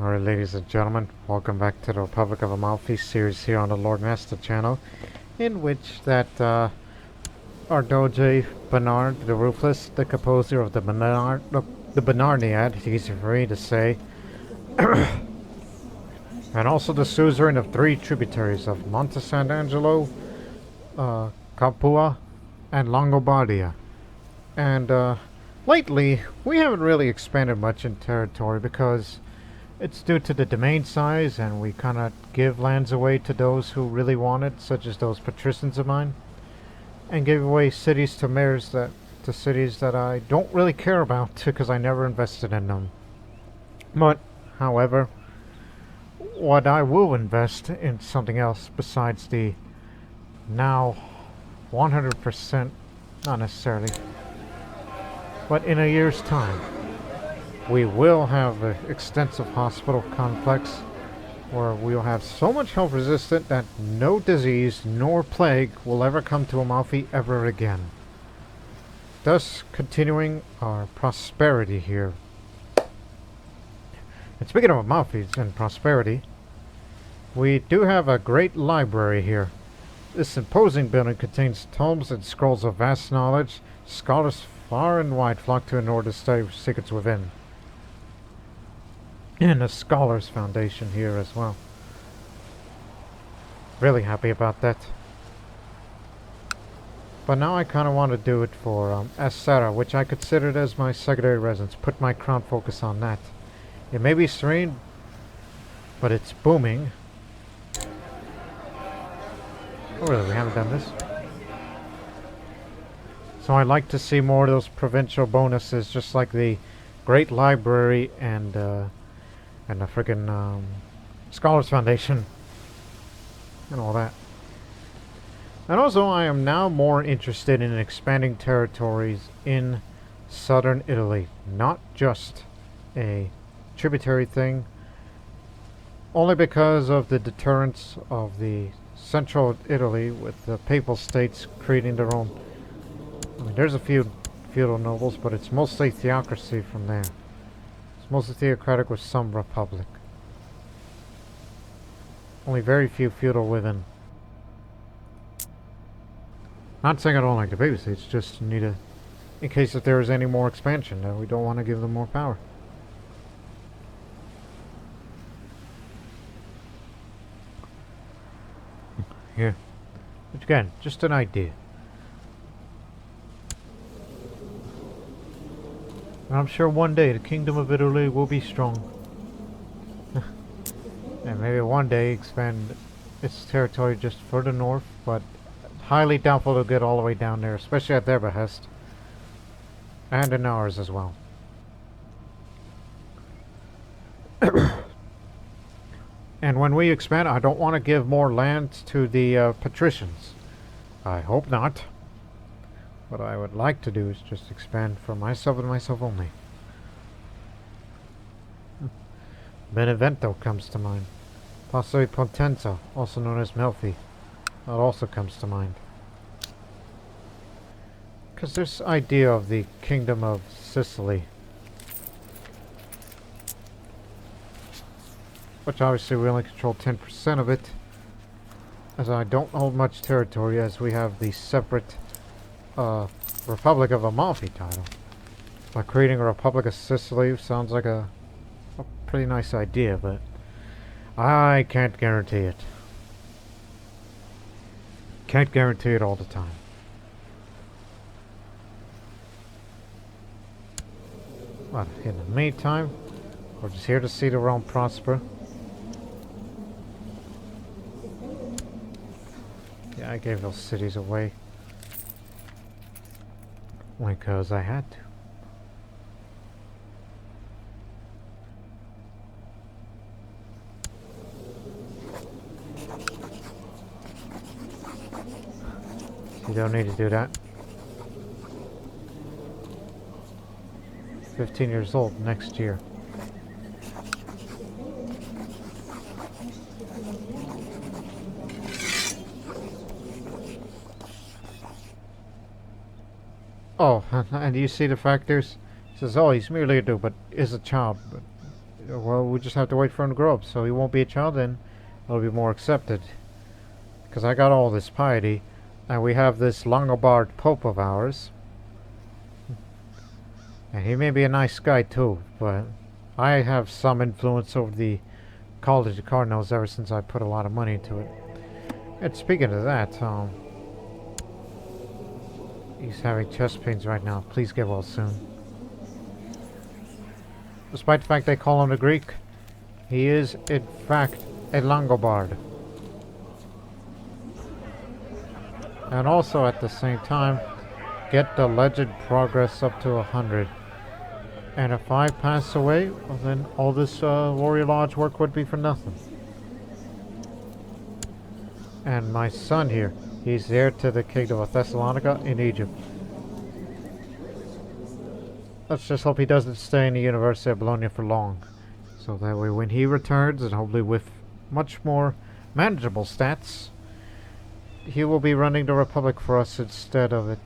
Alright, ladies and gentlemen, welcome back to the Republic of Amalfi series here on the Lord Master channel, in which our Doge Bernard, the Ruthless, the composer of the Bernardiad, it's easy for me to say, and also the suzerain of three tributaries of Monte Sant'Angelo, Capua, and Longobardia. And lately, we haven't really expanded much in territory because it's due to the domain size, and we kind of give lands away to those who really want it, such as those patricians of mine, and give away cities to mayors to cities that I don't really care about because I never invested in them. But, however, what I will invest in something else besides the now 100%, not necessarily, but in a year's time, we will have an extensive hospital complex where we'll have so much health resistant that no disease nor plague will ever come to Amalfi ever again. Thus continuing our prosperity here. And speaking of Amalfi and prosperity, we do have a great library here. This imposing building contains tomes and scrolls of vast knowledge. Scholars far and wide flock to in order to study secrets within. And a Scholars Foundation here as well. Really happy about that. But now I kind of want to do it for Asera, which I considered as my secondary residence. Put my crown focus on that. It may be serene, but it's booming. Oh really, we haven't done this? So I'd like to see more of those provincial bonuses, just like the Great Library and the freaking Scholars Foundation and all that. And also I am now more interested in expanding territories in southern Italy, not just a tributary thing, only because of the deterrence of the central Italy with the papal states creating their own. I mean, there's a few feudal nobles, but it's mostly theocracy from there. Mostly theocratic with some republic. Only very few feudal within. Not saying I don't like the baby states, just need to, in case if there is any more expansion, we don't want to give them more power. Here. Which again, just an idea. I'm sure one day the Kingdom of Italy will be strong. And maybe one day expand its territory just further north, but highly doubtful they'll get all the way down there, especially at their behest. And in ours as well. And when we expand, I don't want to give more land to the patricians. I hope not. What I would like to do is just expand for myself and myself only. Benevento comes to mind. Possibly Potenza, also known as Melfi. That also comes to mind. Because this idea of the Kingdom of Sicily, which obviously we only control 10% of it, as I don't hold much territory, as we have the separate Republic of Amalfi title. By creating a Republic of Sicily sounds like a pretty nice idea, but I can't guarantee it. Can't guarantee it all the time. But in the meantime, we're just here to see the realm prosper. Yeah, I gave those cities away because I had to. You don't need to do that. 15 years old next year. Oh, and you see the factors? He says, oh, he's merely a dude, but is a child. But well, we just have to wait for him to grow up. So he won't be a child, and it'll be more accepted. Because I got all this piety, and we have this Langobard Pope of ours. And he may be a nice guy too, but I have some influence over the College of Cardinals ever since I put a lot of money into it. And speaking of that, he's having chest pains right now. Please get well soon. Despite the fact they call him a Greek, he is in fact a Langobard. And also at the same time, get the legend progress up to 100. And if I pass away, well, then all this Warrior Lodge work would be for nothing. And my son here, he's heir to the Kingdom of Thessalonica in Egypt. Let's just hope he doesn't stay in the University of Bologna for long. So that way when he returns, and hopefully with much more manageable stats, he will be running the Republic for us instead of it.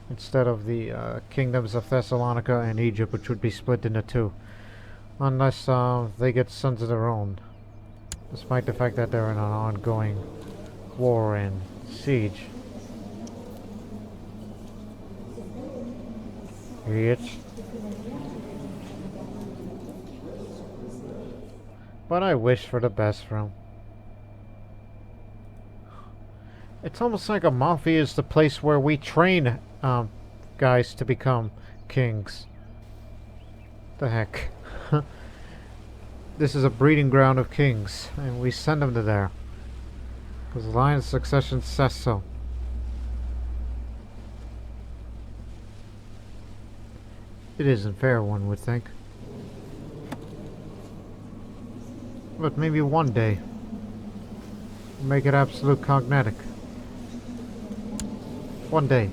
Instead of the Kingdoms of Thessalonica and Egypt, which would be split into two. Unless they get sons of their own. Despite the fact that they're in an ongoing war and siege. Idiots. But I wish for the best for him. It's almost like Amalfi is the place where we train guys to become kings. The heck. This is a breeding ground of kings, and we send them to there. Because the line of succession says so. It isn't fair, one would think. But maybe one day, we'll make it absolute cognatic. One day.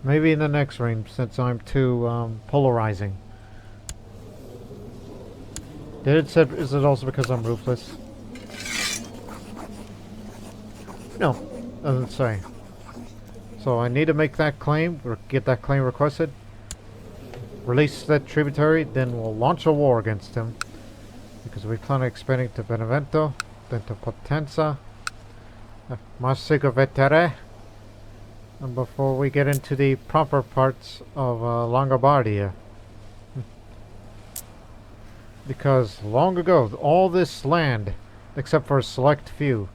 Maybe in the next reign, since I'm too polarizing. Is it also because I'm ruthless? No, doesn't say. So I need to make that claim, or get that claim requested. Release that tributary, then we'll launch a war against him. Because we plan on expanding to Benevento, then to Potenza, Vetere. And before we get into the proper parts of Longobardia. Because long ago, all this land, except for a select few,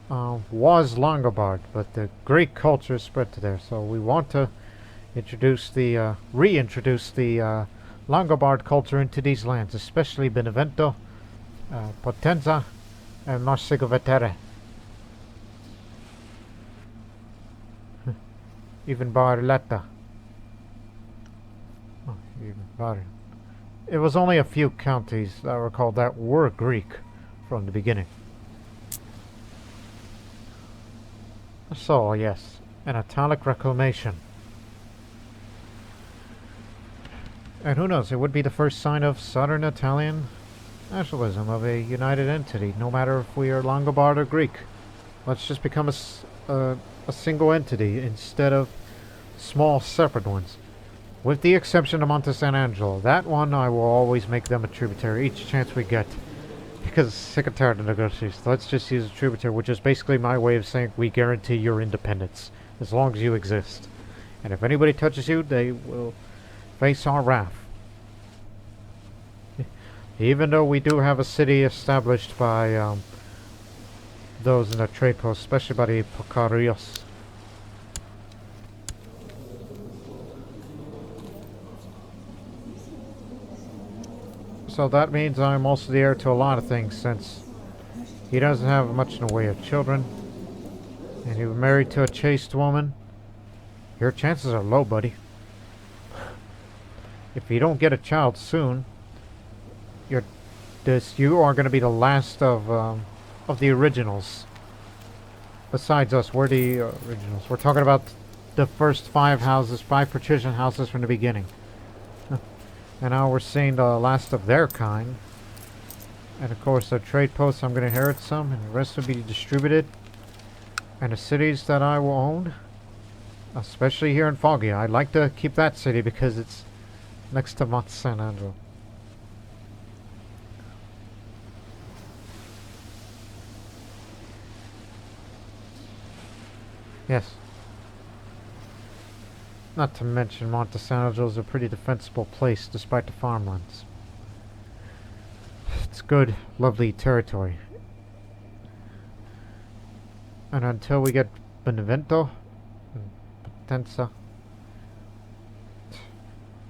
was Longobard, but the Greek culture spread to there. So we want to introduce the, reintroduce the Longobard culture into these lands, especially Benevento, Potenza, and Vetere. Even Barletta. Oh, even Bari. It was only a few counties that I recall that were Greek from the beginning. So, yes, an Italic reclamation. And who knows, it would be the first sign of Southern Italian nationalism, of a united entity, no matter if we are Longobard or Greek. Let's just become a single entity instead of small separate ones. With the exception of Monte San Angelo. That one I will always make them a tributary each chance we get. Because sick and tired of negotiations. Let's just use a tributary, which is basically my way of saying we guarantee your independence. As long as you exist. And if anybody touches you, they will face our wrath. Even though we do have a city established by those in the trade post, especially by the Pocarios. So that means I'm also the heir to a lot of things, since he doesn't have much in the way of children. And he was married to a chaste woman. Your chances are low, buddy. If you don't get a child soon, you are going to be the last of the originals. Besides us, we're the originals. We're talking about the first 5 patrician houses from the beginning. And now we're seeing the last of their kind. And of course, the trade posts, I'm going to inherit some, and the rest will be distributed. And the cities that I will own, especially here in Foggia, I'd like to keep that city because it's next to Monte San Angelo. Yes. Not to mention Monte San Angelo is a pretty defensible place despite the farmlands. It's good, lovely territory. And until we get Benevento and Potenza,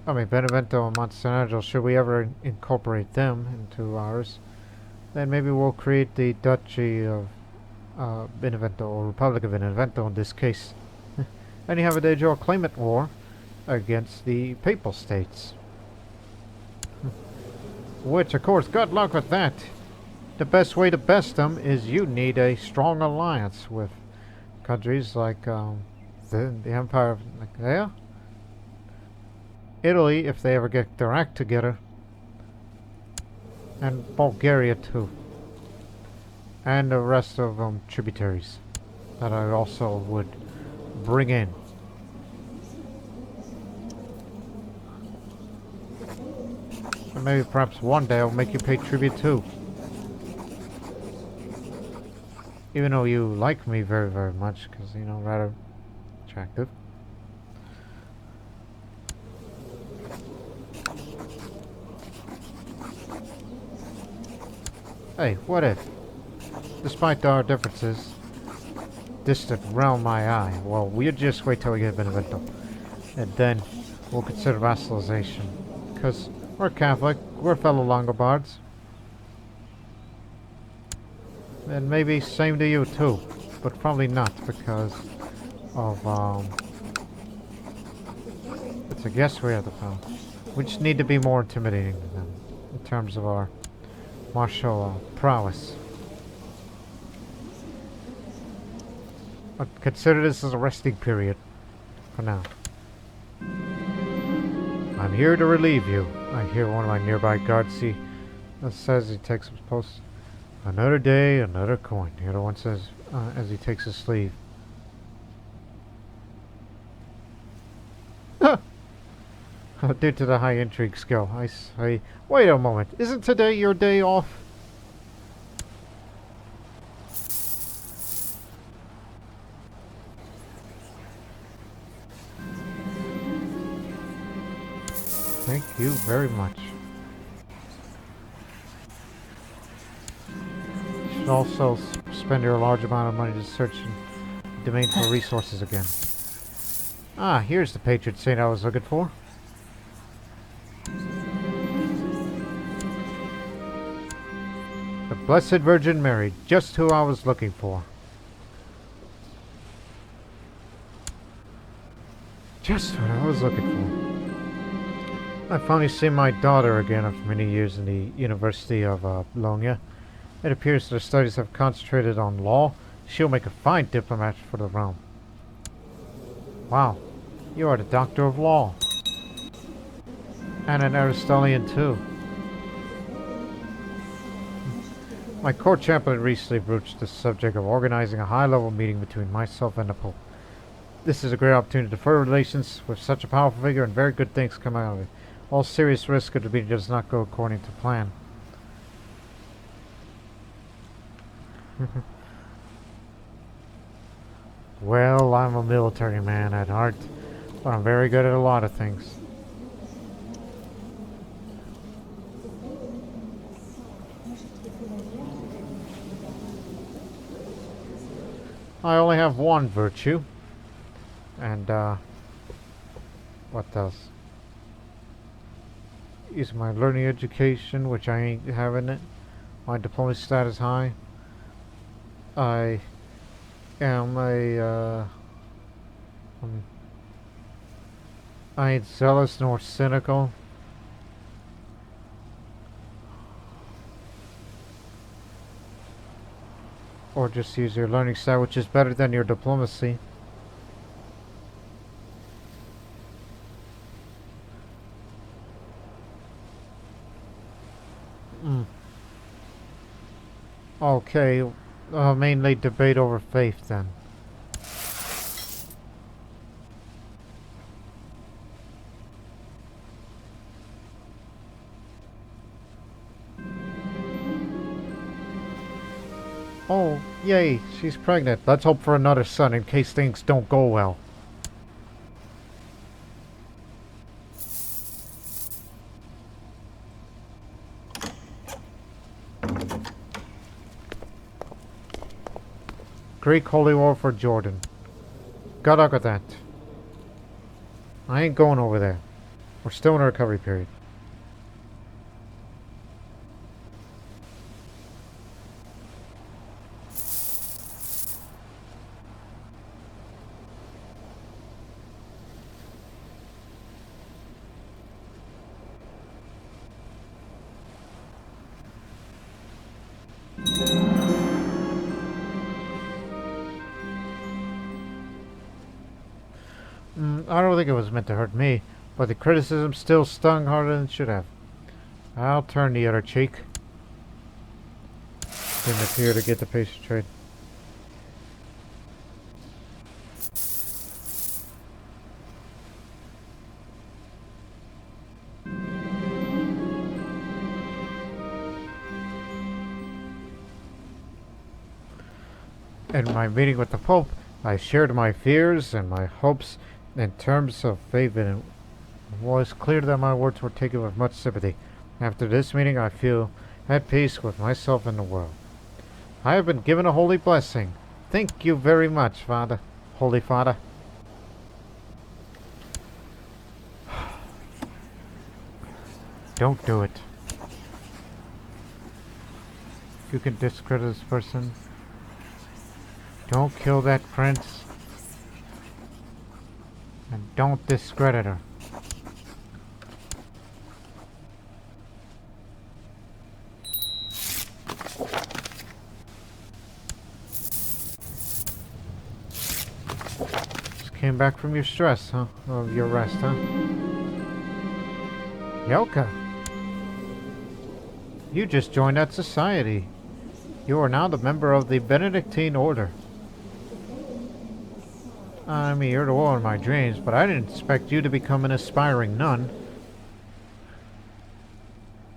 I mean Benevento and Monte San Angelo, should we ever incorporate them into ours, then maybe we'll create the Duchy of Benevento, or Republic of Benevento in this case. And you have a de jure claimant war against the Papal States. Which, of course, good luck with that. The best way to best them is you need a strong alliance with countries like the Empire of Nicaea, Italy, if they ever get their act together, and Bulgaria too, and the rest of tributaries that I also would bring in. And maybe perhaps one day I'll make you pay tribute too. Even though you like me very, very much, because, you know, rather attractive. Hey, what if, despite our differences, distant realm my eye, well, we'll just wait till we get Benevento, and then we'll consider vassalization, because we're Catholic, we're fellow Longobards. And maybe same to you too, but probably not because of it's a guess we have to find. We just need to be more intimidating than them in terms of our martial prowess. But consider this as a resting period for now. I'm here to relieve you. I hear one of my nearby guards says he takes his post. Another day, another coin. The other one says as he takes his sleeve. Due to the high intrigue skill, I say, wait a moment, isn't today your day off? Thank you very much. You should also spend your large amount of money to search the domain for resources again. Ah, here's the patron saint I was looking for. The Blessed Virgin Mary, just who I was looking for. Just what I was looking for. I finally see my daughter again after many years in the University of Bologna. It appears that her studies have concentrated on law. She'll make a fine diplomat for the realm. Wow, you are the Doctor of Law. And an Aristotelian too. My court chaplain recently broached the subject of organizing a high-level meeting between myself and the Pope. This is a great opportunity to further relations with such a powerful figure, and very good things come out of it. All serious risk of the meeting does not go according to plan. Well, I'm a military man at heart, but I'm very good at a lot of things. I only have one virtue. And, what else? Is my learning education, which I ain't having it. My diplomacy status high. I am I ain't zealous nor cynical. Or just use your learning style, which is better than your diplomacy. Okay, mainly debate over faith then. Oh, yay, she's pregnant. Let's hope for another son in case things don't go well. Greek Holy War for Jordan. Good luck with that. I ain't going over there. We're still in a recovery period. I don't think it was meant to hurt me, but the criticism still stung harder than it should have. I'll turn the other cheek. Didn't appear to get the patient trade. In my meeting with the Pope, I shared my fears and my hopes in terms of faith, and it was clear that my words were taken with much sympathy. After this meeting, I feel at peace with myself and the world. I have been given a holy blessing. Thank you very much, Father. Holy Father. Don't do it. You can discredit this person. Don't kill that prince. And don't discredit her. Just came back from your stress, huh? Of your rest, huh? Yoka. You just joined that society. You are now the member of the Benedictine Order. I mean, you're the one in my dreams, but I didn't expect you to become an aspiring nun.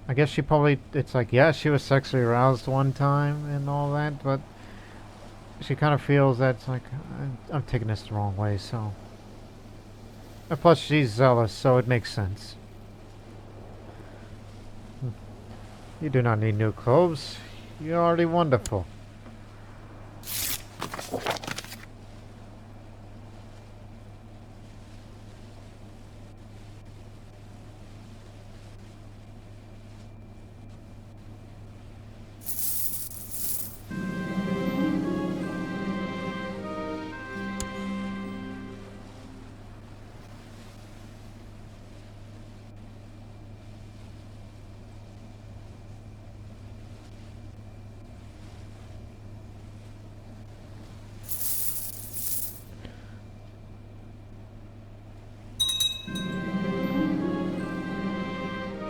I guess she probably, it's like, yeah, she was sexually aroused one time and all that, but she kind of feels that it's like, I'm taking this the wrong way, so. And plus, she's zealous, so it makes sense. You do not need new clothes. You're already wonderful.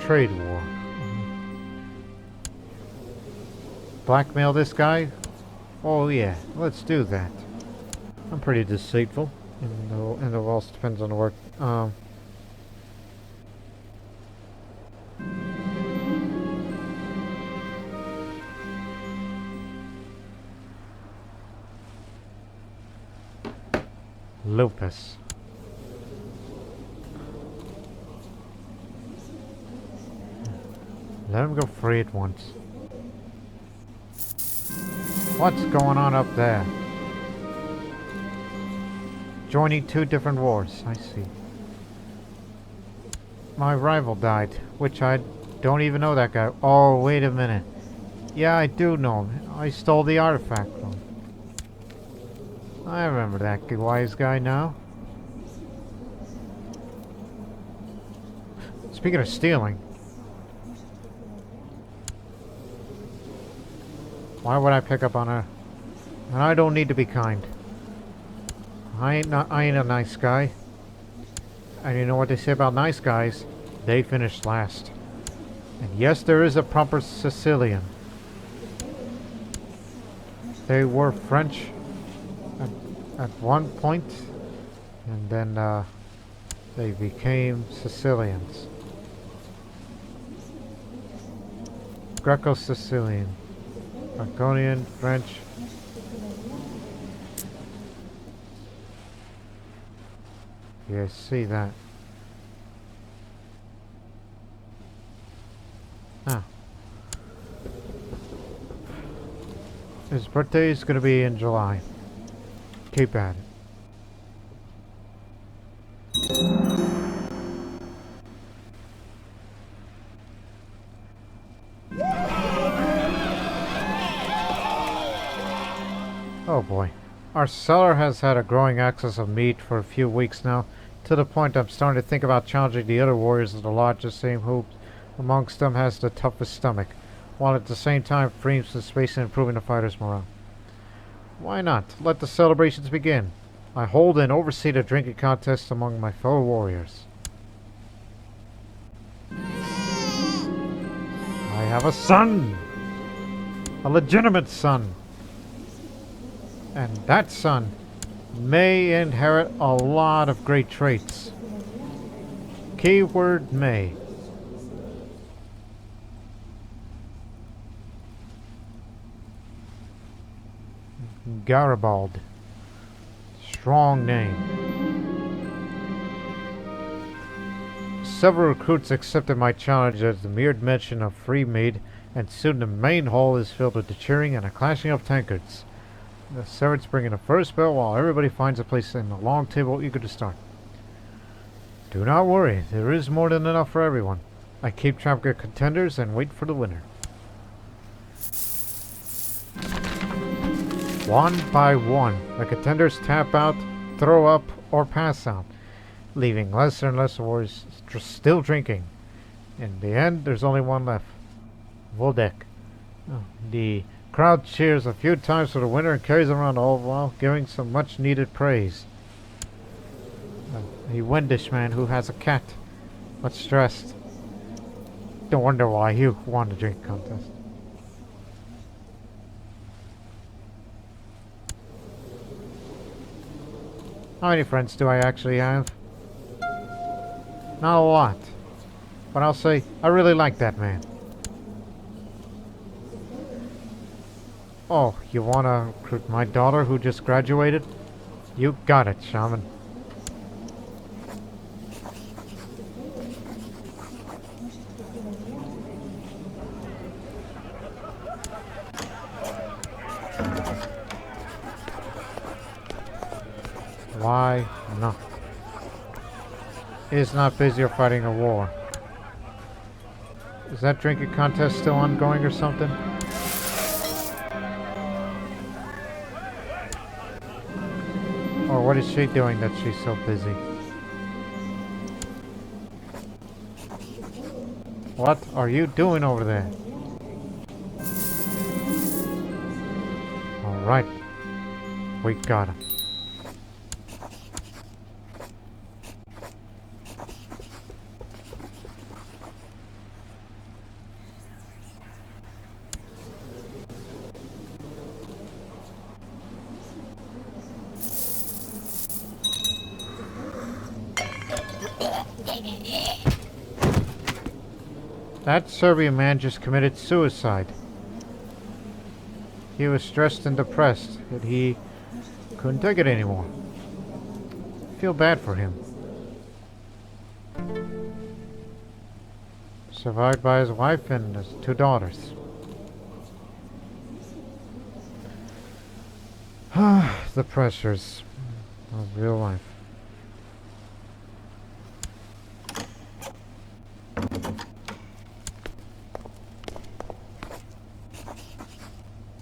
Trade war. Blackmail this guy? Oh yeah, let's do that. I'm pretty deceitful. And it also depends on the work. Lupus. Let him go free at once. What's going on up there? Joining two different wars, I see. My rival died, which I don't even know that guy. Oh, wait a minute. Yeah, I do know him. I stole the artifact from him. I remember that wise guy now. Speaking of stealing, why would I pick up on her? And I don't need to be kind. I ain't a nice guy. And you know what they say about nice guys? They finish last. And yes, there is a proper Sicilian. They were French at one point, and then they became Sicilians. Greco-Sicilian. Draconian, French. Yeah, I see that. Ah. His birthday is gonna be in July. Keep at it. Oh boy. Our cellar has had a growing excess of meat for a few weeks now, to the point I'm starting to think about challenging the other warriors of the lodge to see who amongst them has the toughest stomach, while at the same time freeing some space and improving the fighters' morale. Why not? Let the celebrations begin. I hold and oversee the drinking contest among my fellow warriors. I have a son! A legitimate son! And that son may inherit a lot of great traits. Keyword may. Garibald. Strong name. Several recruits accepted my challenge as the mere mention of free mead, and soon the main hall is filled with the cheering and a clashing of tankards. The servants bring in the first bell while everybody finds a place in the long table eager to start. Do not worry, there is more than enough for everyone. I keep track of contenders and wait for the winner. One by one, the contenders tap out, throw up, or pass out, leaving less and less warriors still drinking. In the end, there's only one left. Vodek. The crowd cheers a few times for the winner and carries him around, all while giving some much needed praise. A Wendish man who has a cat, but stressed. Don't wonder why he won the drink contest. How many friends do I actually have? Not a lot. But I'll say, I really like that man. Oh, you wanna recruit my daughter who just graduated? You got it, shaman. Why not? Is not busy or fighting a war. Is that drinking contest still ongoing or something? Or what is she doing that she's so busy? What are you doing over there? Alright. We got him. That Serbian man just committed suicide. He was stressed and depressed that he couldn't take it anymore. I feel bad for him. Survived by his wife and his 2 daughters. The pressures of real life.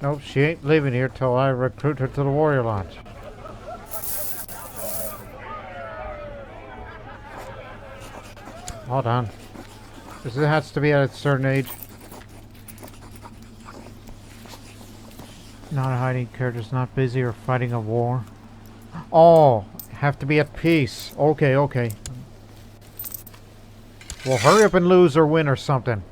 Nope, she ain't leaving here till I recruit her to the warrior lodge. Hold on. This has to be at a certain age. Not hiding characters, not busy or fighting a war. Oh, have to be at peace. Okay, okay. Well, hurry up and lose or win or something.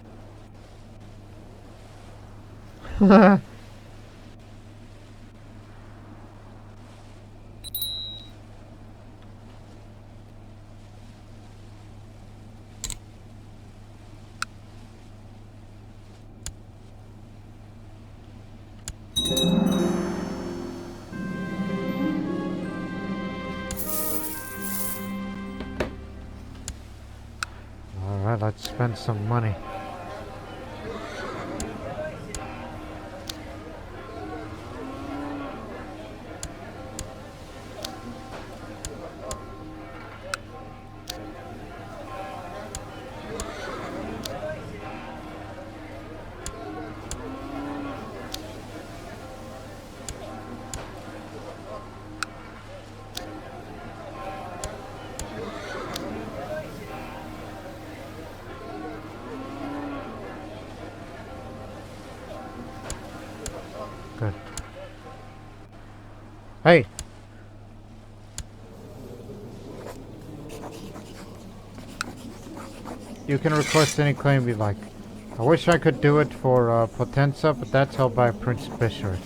let's spend some money. Good. Hey! You can request any claim you like. I wish I could do it for Potenza, but that's held by Prince Bishop.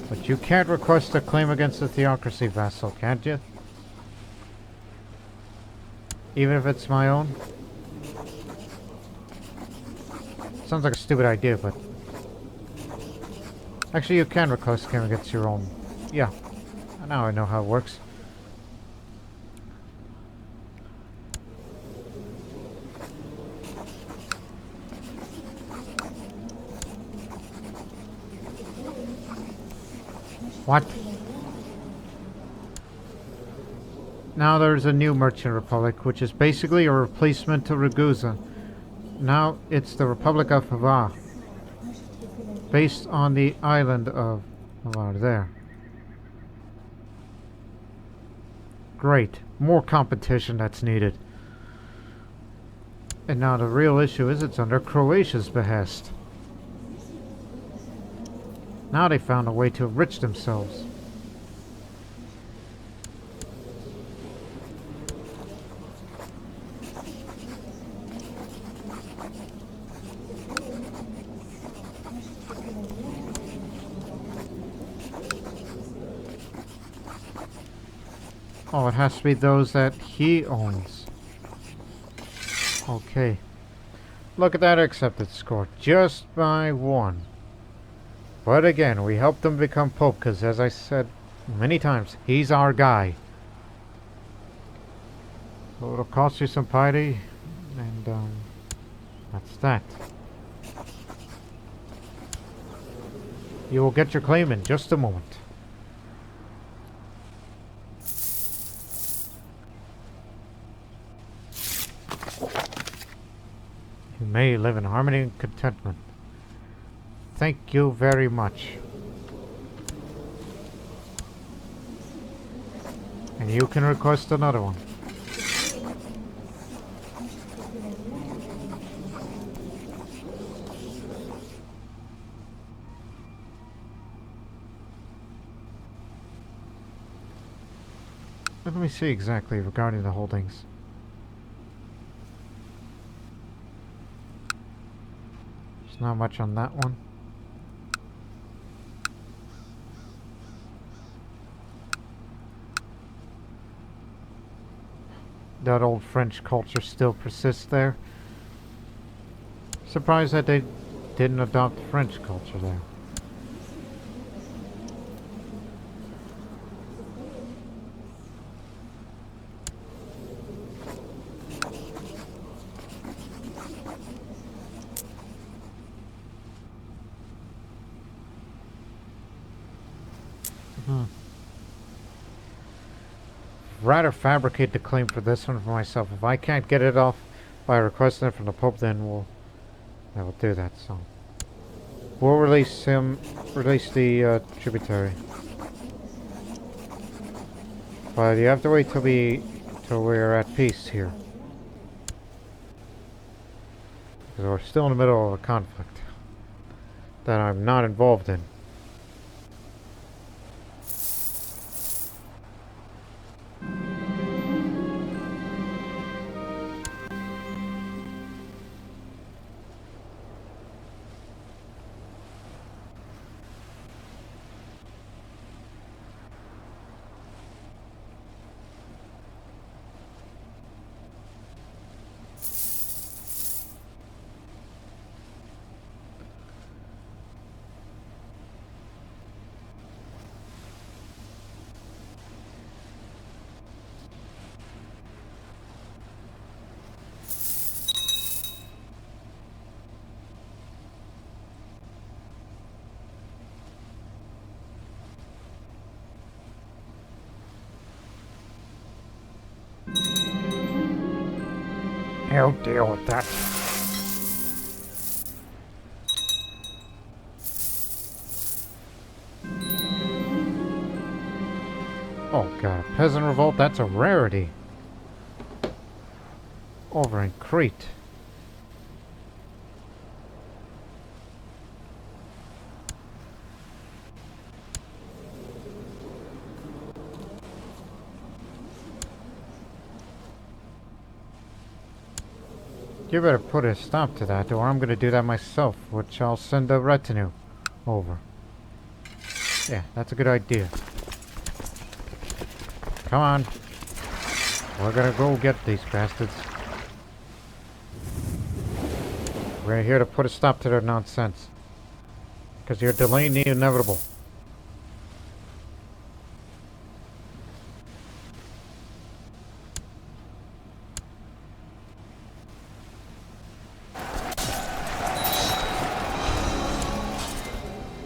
But you can't request a claim against the Theocracy vassal, can't you? Even if it's my own? Sounds like a stupid idea, but... Actually, you can request a claim against your own. Yeah. Now I know how it works. What? Now there's a new merchant republic, which is basically a replacement to Ragusa. Now it's the Republic of Amalfi, based on the island of Amalfi there. Great. More competition that's needed. And now the real issue is it's under Croatia's behest. Now they found a way to enrich themselves. Oh, it has to be those that he owns. Okay. Look at that acceptance score. Just by one. But again, we helped him become Pope because, as I said many times, he's our guy. So it'll cost you some piety, and that's that. You will get your claim in just a moment. You may live in harmony and contentment. Thank you very much. And you can request another one. Let me see exactly regarding the holdings. There's not much on that one. That old French culture still persists there. Surprised that they didn't adopt French culture there. Rather fabricate the claim for this one for myself. If I can't get it off by requesting it from the Pope, then I will do that. So we'll release the tributary. But you have to wait till we're at peace here, because we're still in the middle of a conflict that I'm not involved in. He'll deal with that. Oh god, a peasant revolt, that's a rarity. Over in Crete. You better put a stop to that, or I'm gonna do that myself, which I'll send a retinue over. Yeah, that's a good idea. Come on. We're gonna go get these bastards. We're here to put a stop to their nonsense. Because you're delaying the inevitable.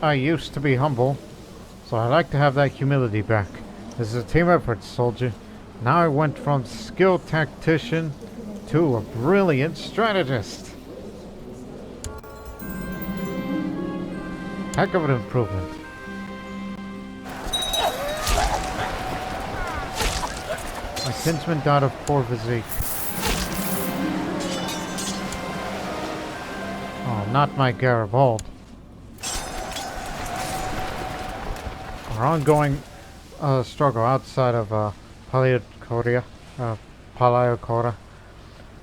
I used to be humble, so I like to have that humility back. This is a team effort, soldier. Now I went from skilled tactician to a brilliant strategist. Heck of an improvement. My kinsman died of poor physique. Oh, not my Garibaldi. Our ongoing struggle outside of Palaiochora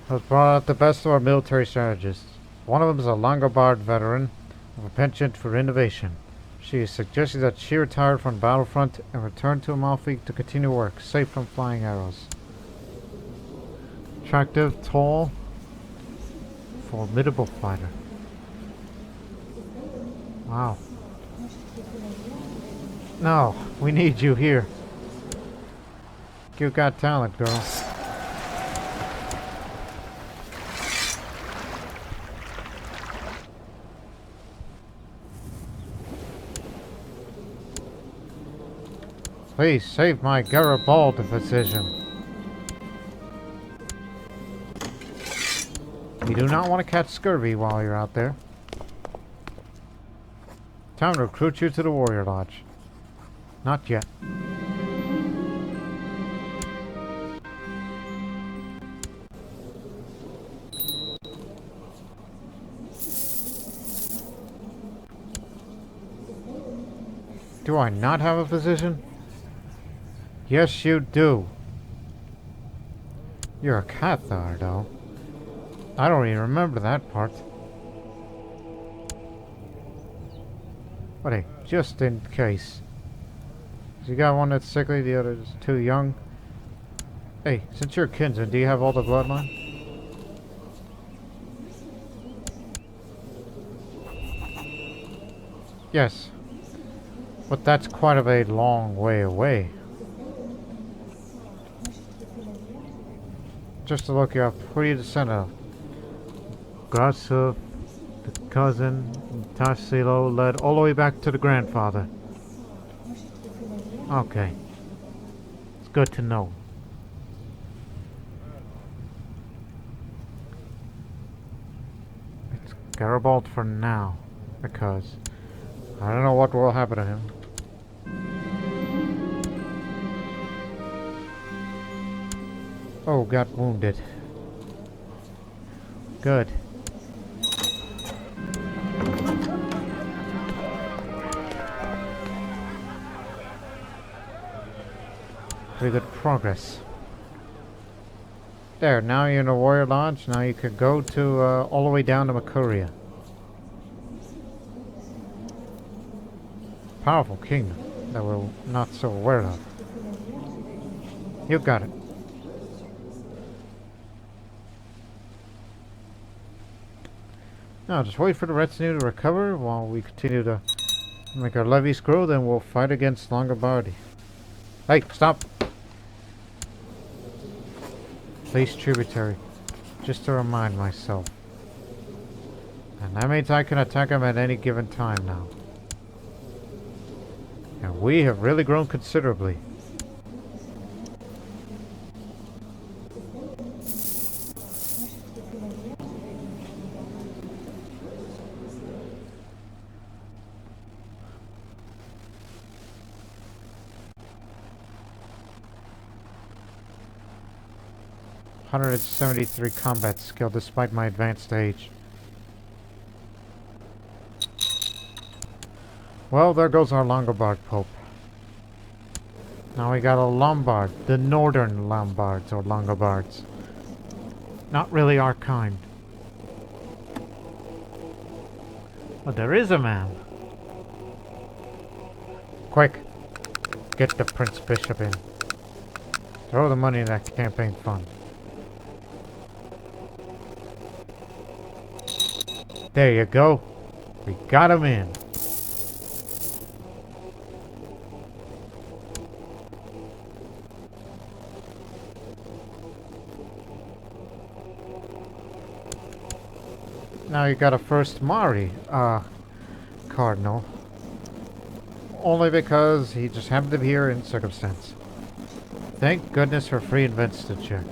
has brought out the best of our military strategists. One of them is a Longobarд veteran of a penchant for innovation. She is suggesting that she retired from the battlefront and returned to Amalfi to continue work, safe from flying arrows. Attractive, tall, formidable fighter. Wow. No, we need you here. You got talent, girl. Please save my Garibaldi physician. You do not want to catch scurvy while you're out there. Time to recruit you to the Warrior Lodge. Not yet. Do I not have a physician? Yes, you do. You're a Cathar, though. I don't even remember that part. But hey, just in case. You got one that's sickly, the other is too young. Hey, since you're a kinsman, do you have all the bloodline? Yes. But that's quite a long way away. Just to look you up, who are you descendant of? Grasov, the cousin, Tarsilo, led all the way back to the grandfather. Okay. It's good to know. It's Garibaldi for now, because I don't know what will happen to him. Oh, got wounded. Good. Pretty good progress. There, now you're in a warrior lodge. Now you could go to all the way down to Makuria. Powerful kingdom that we're not so aware of. You got it. Now just wait for the retinue to recover while we continue to make our levies grow, then we'll fight against Longobardi. Hey, stop! Please, tributary. Just to remind myself. And that means I can attack him at any given time now. And we have really grown considerably. 173 combat skill despite my advanced age. Well, there goes our Longobard Pope. Now we got a Lombard, the Northern Lombards or Longobards. Not really our kind. But there is a man. Quick, get the Prince Bishop in. Throw the money in that campaign fund. There you go. We got him in. Now you got a first Mari, Cardinal. Only because he just happened to be here in circumstance. Thank goodness for free investiture.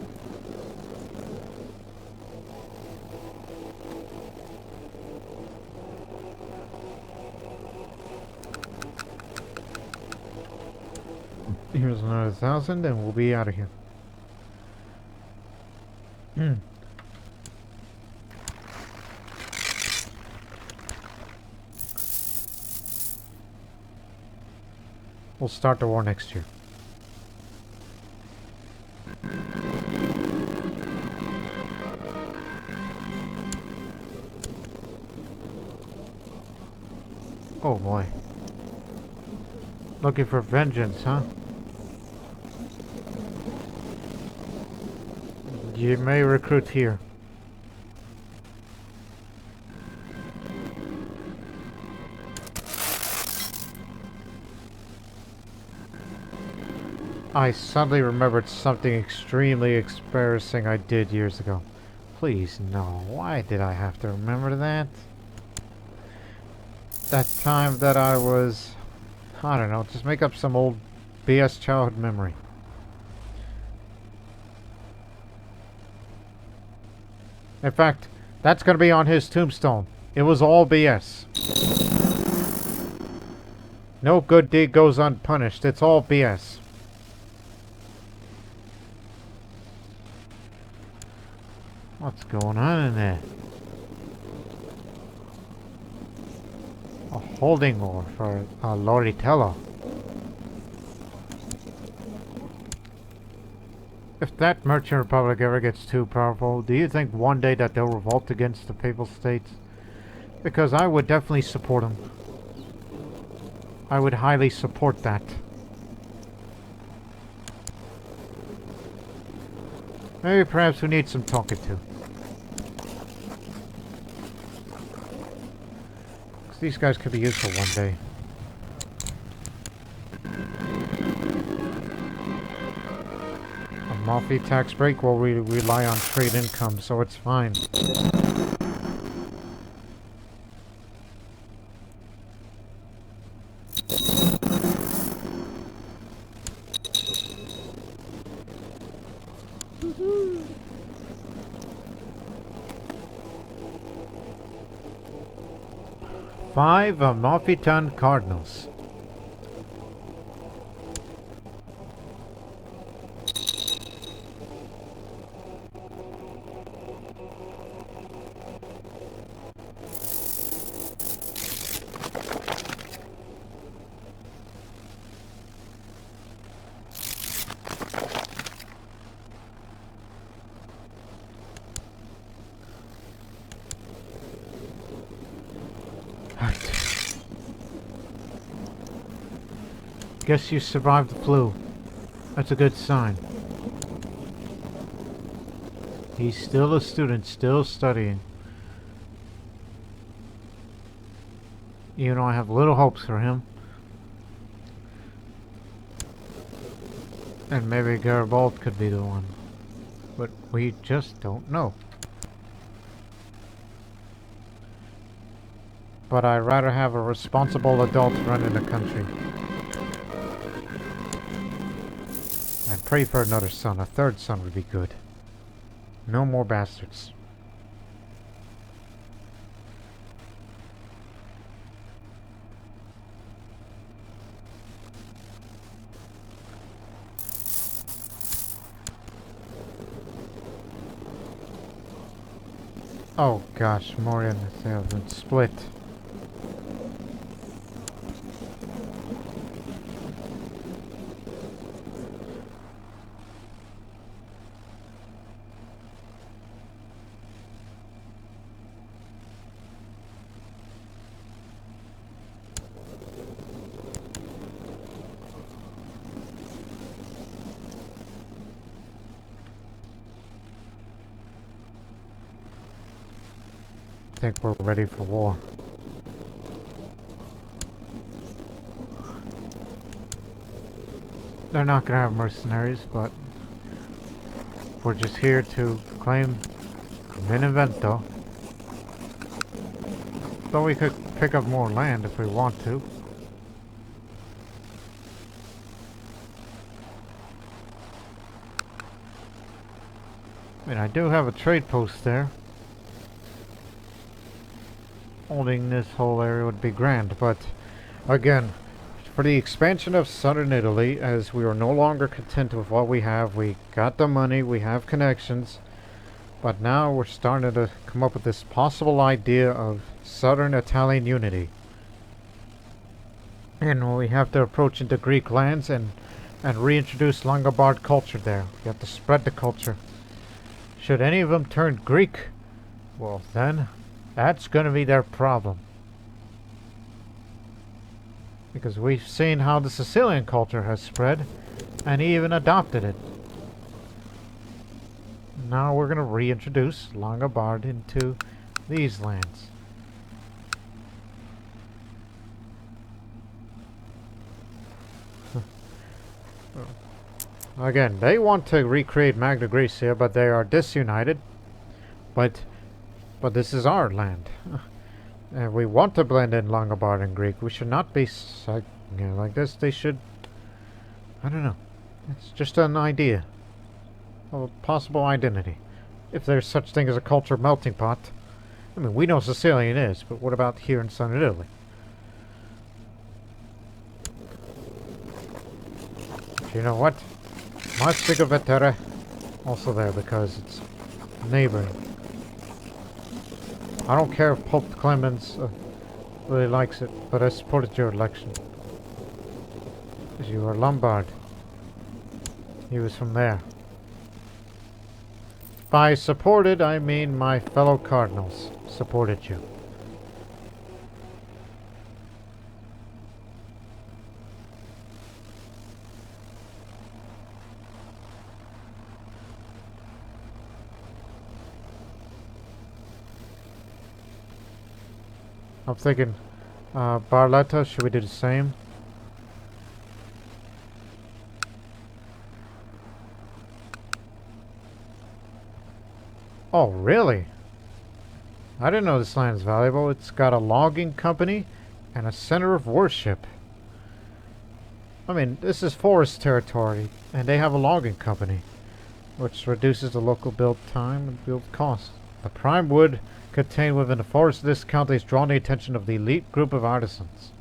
Here's another 1,000 and we'll be out of here. We'll start the war next year. Oh boy. Looking for vengeance, huh? You may recruit here. I suddenly remembered something extremely embarrassing I did years ago. Please, no. Why did I have to remember that? That time that I was... I don't know, just make up some old BS childhood memory. In fact, that's going to be on his tombstone. It was all BS. No good deed goes unpunished. It's all BS. What's going on in there? A holding war for Loritello. If that merchant republic ever gets too powerful, do you think one day that they'll revolt against the Papal States? Because I would definitely support them. I would highly support that. Maybe perhaps we need some talking to. These guys could be useful one day. Amalfi tax break? Well, we rely on trade income, so it's fine. Five Amalfitan Cardinals. Guess you survived the flu. That's a good sign. He's still a student, still studying. You know, I have little hopes for him. And maybe Garibaldi could be the one. But we just don't know. But I'd rather have a responsible adult running the country. I'd pray for another son. A third son would be good. No more bastards. Oh gosh, more in they have been split. I think we're ready for war. They're not gonna have mercenaries, but we're just here to claim Benevento. Though we could pick up more land if we want to. I mean, I do have a trade post there. Holding this whole area would be grand, but again, for the expansion of southern Italy, as we are no longer content with what we have, we got the money, we have connections, but now we're starting to come up with this possible idea of southern Italian unity. And we have to approach into Greek lands and reintroduce Longobarд culture there. We have to spread the culture. Should any of them turn Greek, well then, that's going to be their problem. Because we've seen how the Sicilian culture has spread, and even adopted it. Now we're going to reintroduce Longobards into these lands. Again, they want to recreate Magna Graecia, but they are disunited. But this is our land. And we want to blend in Longobard and Greek. We should not be like this. They should... I don't know. It's just an idea of a possible identity. If there's such thing as a culture melting pot. I mean, we know Sicilian is, but what about here in southern Italy? You know what? Marsicovetere also there because it's neighboring. I don't care if Pope Clemens really likes it, but I supported your election. Because you were Lombard. He was from there. By supported, I mean my fellow cardinals supported you. I'm thinking, Barletta, should we do the same? Oh, really? I didn't know this land is valuable. It's got a logging company and a center of worship. I mean, this is forest territory, and they have a logging company, which reduces the local build time and build cost. The prime wood contained within the forest of this county has drawn the attention of the elite group of artisans.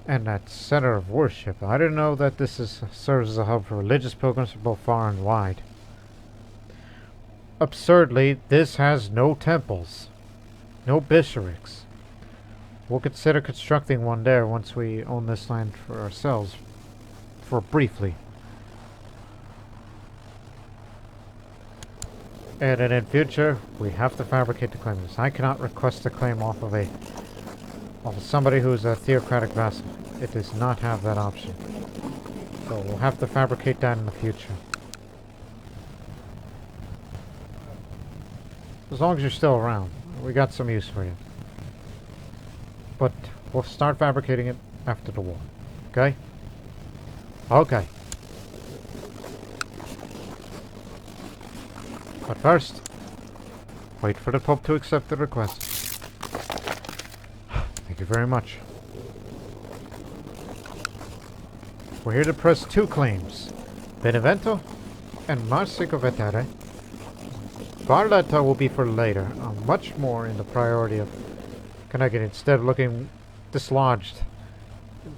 And that center of worship. I didn't know that this serves as a hub for religious pilgrims from both far and wide. Absurdly, this has no temples, no bishoprics. We'll consider constructing one there once we own this land for ourselves, for briefly. And then in future, we have to fabricate the claim. I cannot request a claim off of somebody who is a theocratic vassal. It does not have that option. So we'll have to fabricate that in the future. As long as you're still around, we got some use for you. But we'll start fabricating it after the war. Okay? Okay. But first, wait for the Pope to accept the request. Thank you very much. We're here to press two claims. Benevento and Marsicovetere. Barletta will be for later. Much more in the priority of connecting instead of looking dislodged.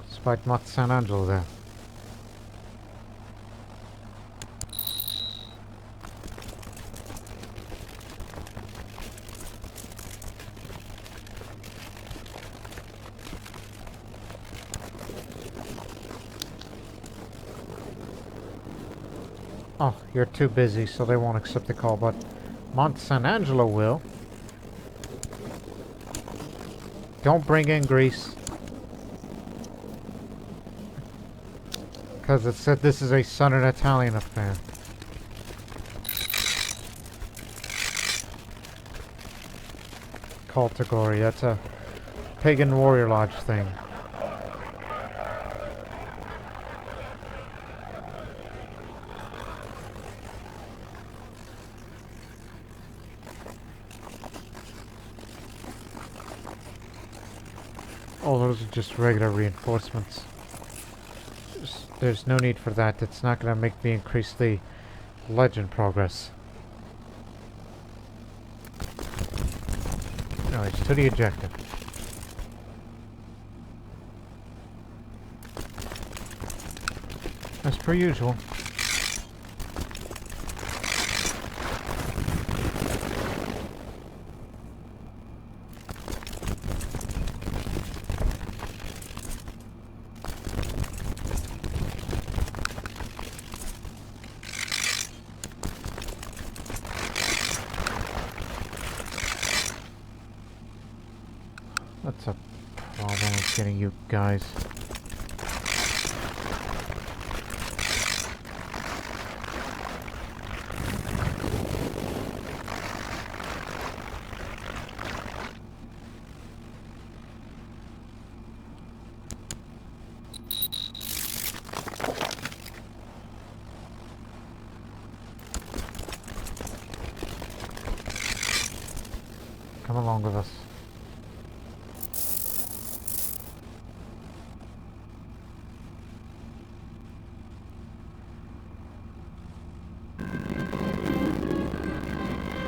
Despite Mat San Angelo there. Oh, you're too busy, so they won't accept the call, but Mont San Angelo will. Don't bring in Greece. Because it said this is a Southern Italian affair. Cultigori, that's a pagan warrior lodge thing. Oh, those are just regular reinforcements. There's no need for that. It's not going to make me increase the legend progress. No, it's to the objective. As per usual. That's a problem with getting you guys. Come along with us.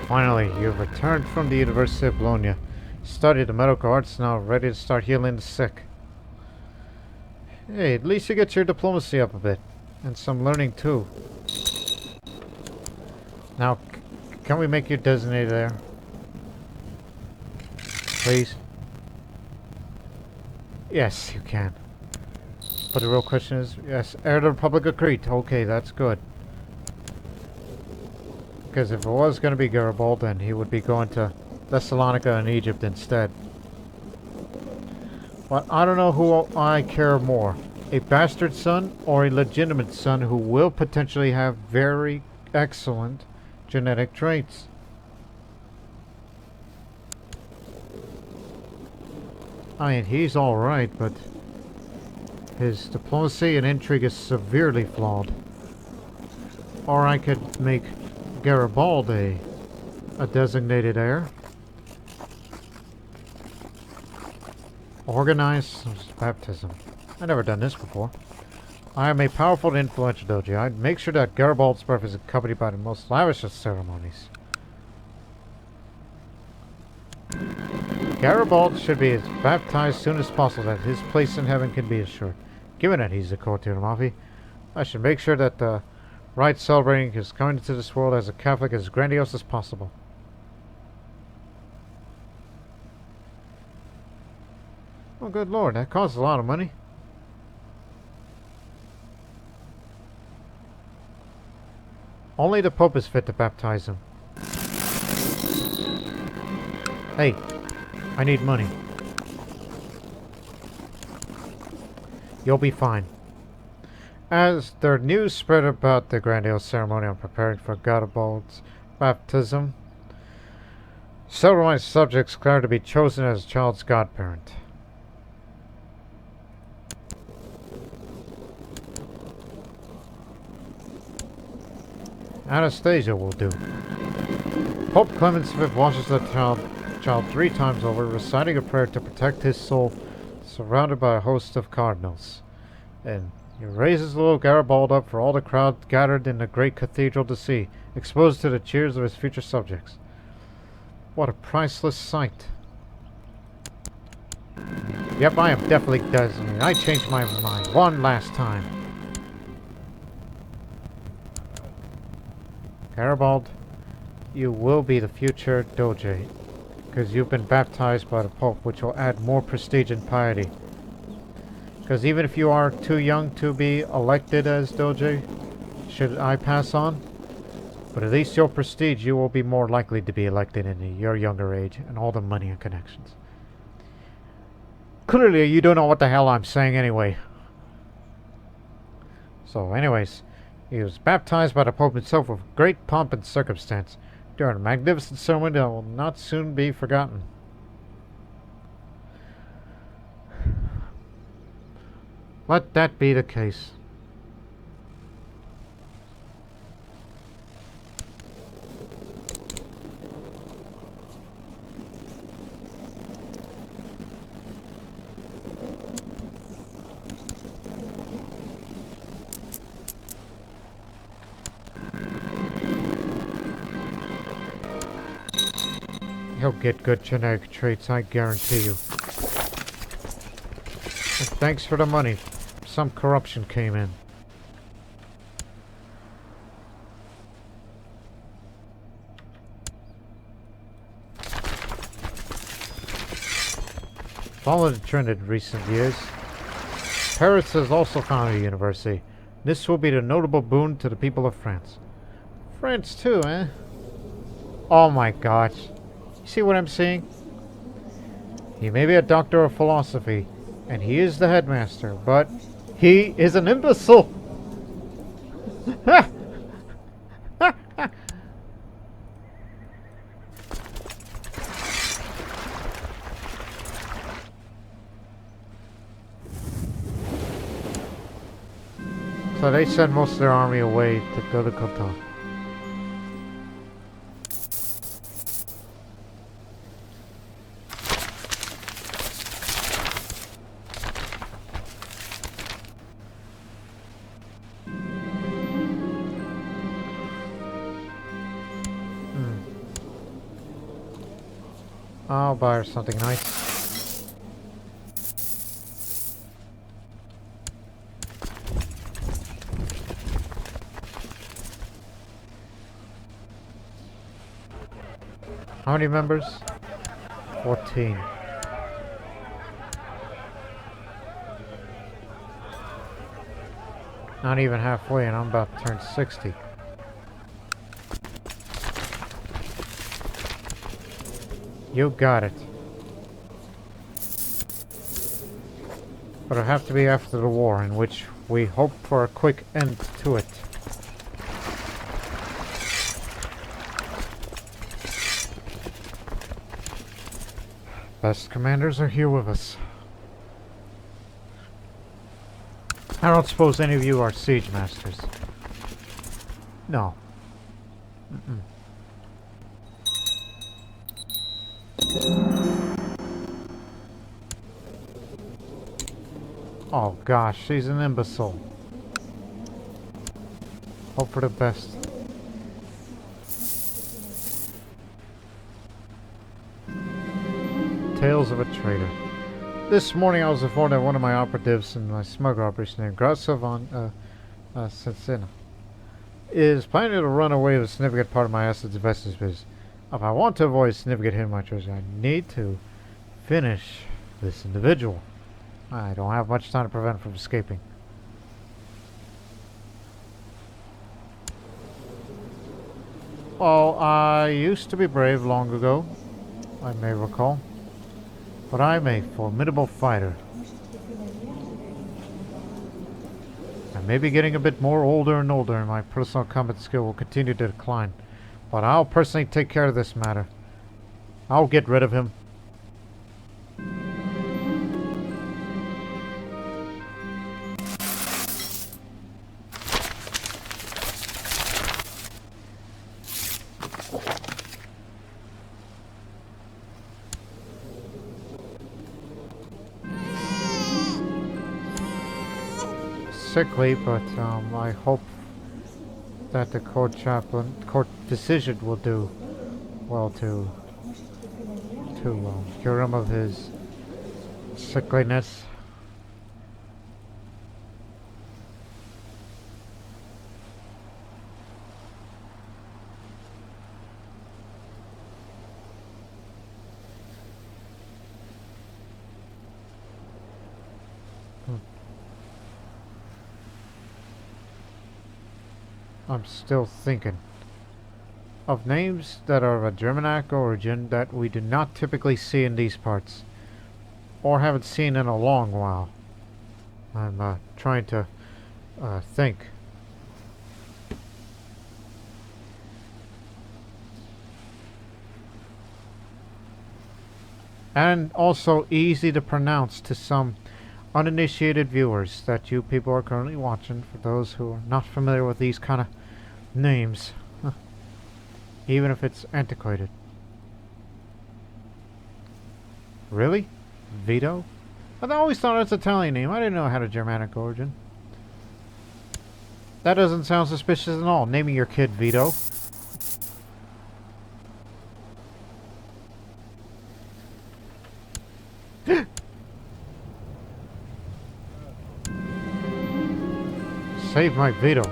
Finally, you've returned from the University of Bologna. Studied the medical arts, now ready to start healing the sick. Hey, at least you get your diplomacy up a bit. And some learning too. Now, can we make you designated there? Please? Yes, you can. But the real question is, yes, heir of the Republic of Crete. Okay, that's good. Because if it was going to be Garibaldi, then he would be going to Thessalonica and Egypt instead. But I don't know who I care more. A bastard son or a legitimate son who will potentially have very excellent genetic traits. I mean, he's alright, but his diplomacy and intrigue is severely flawed. Or I could make Garibaldi a designated heir. Organize baptism. I've never done this before. I am a powerful and influential Doge. I'd make sure that Garibaldi's birth is accompanied by the most lavish of ceremonies. Garibaldi should be baptized as soon as possible, that his place in heaven can be assured. Given that he's the courtier of Amalfi, I should make sure that the rite celebrating his coming into this world as a Catholic is as grandiose as possible. Oh, good lord, that costs a lot of money. Only the Pope is fit to baptize him. Hey, I need money. You'll be fine. As the news spread about the grandiose ceremony I'm preparing for Garibaldi's baptism, several of my subjects declared to be chosen as the child's godparent. Anastasia will do. Pope Clement V washes the child 3 times over, reciting a prayer to protect his soul, surrounded by a host of cardinals. And he raises little Garibaldi up for all the crowd gathered in the great cathedral to see, exposed to the cheers of his future subjects. What a priceless sight. Yep, I am definitely designated. I changed my mind one last time. Garibaldi, you will be the future Doge, because you've been baptized by the Pope, which will add more prestige and piety. Because even if you are too young to be elected as Doge, should I pass on. But at least your prestige, you will be more likely to be elected in your younger age, and all the money and connections. Clearly, you don't know what the hell I'm saying anyway. So, anyways, he was baptized by the Pope himself with great pomp and circumstance during a magnificent ceremony that will not soon be forgotten. Let that be the case. He'll get good genetic traits, I guarantee you. And thanks for the money. Some corruption came in. Following the trend in recent years, Paris has also founded a university. This will be the notable boon to the people of France. France too, eh? Oh my gosh. You see what I'm saying? He may be a doctor of philosophy, and he is the headmaster, but he is an imbecile! So they send most of their army away to go to Kotor. I'll buy her something nice. How many members? 14. Not even halfway, and I'm about to turn 60. You got it. But it'll have to be after the war, in which we hope for a quick end to it. Best commanders are here with us. I don't suppose any of you are siege masters. No. Oh gosh, she's an imbecile. Hope for the best. Tales of a traitor. This morning I was informed that one of my operatives in my smuggler operation named Grasso von Censina is planning to run away with a significant part of my assets and investments business. If I want to avoid significant hit in my treasure, I need to finish this individual. I don't have much time to prevent him from escaping. Well, I used to be brave long ago, I may recall. But I'm a formidable fighter. I may be getting a bit more older and older, and my personal combat skill will continue to decline. But I'll personally take care of this matter. I'll get rid of him. Sickly, but I hope that the court decision will do well to cure him of his sickliness. I'm still thinking of names that are of a Germanic origin that we do not typically see in these parts, or haven't seen in a long while. I'm trying to think. And also easy to pronounce to some uninitiated viewers that you people are currently watching, for those who are not familiar with these kind of names. Even if it's antiquated. Really? Vito? I always thought it was an Italian name. I didn't know it had a Germanic origin. That doesn't sound suspicious at all, naming your kid Vito. Save my Vito.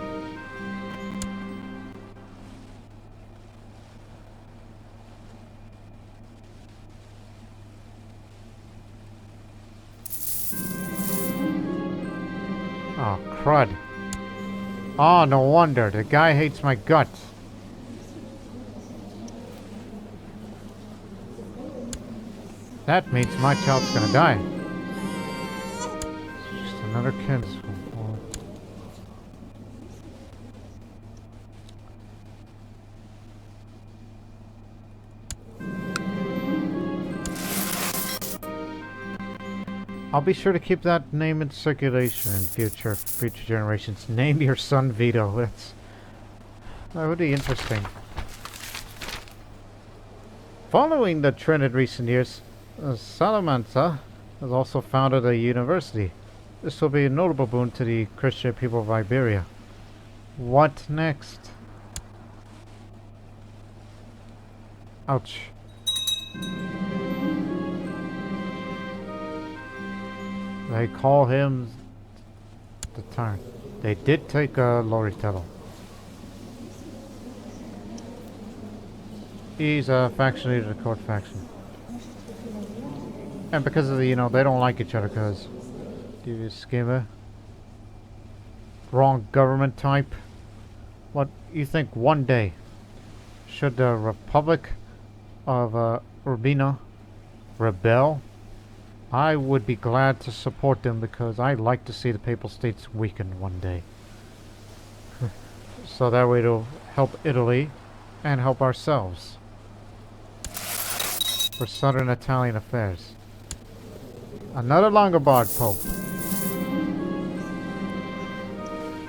Oh, crud. Oh, no wonder. The guy hates my guts. That means my child's gonna die. Just another kid. I'll be sure to keep that name in circulation in future generations. Name your son Vito. That would be interesting. Following the trend in recent years, Salamanca has also founded a university. This will be a notable boon to the Christian people of Iberia. What next? Ouch. They call him the Tyrant. They did take Loritello. He's a faction leader of the court faction. And because of the, they don't like each other because devious schemer. Wrong government type. What, you think one day should the Republic of Urbina rebel? I would be glad to support them because I like to see the Papal States weaken one day. So that way it'll help Italy and help ourselves. For southern Italian affairs. Another Longobarд Pope.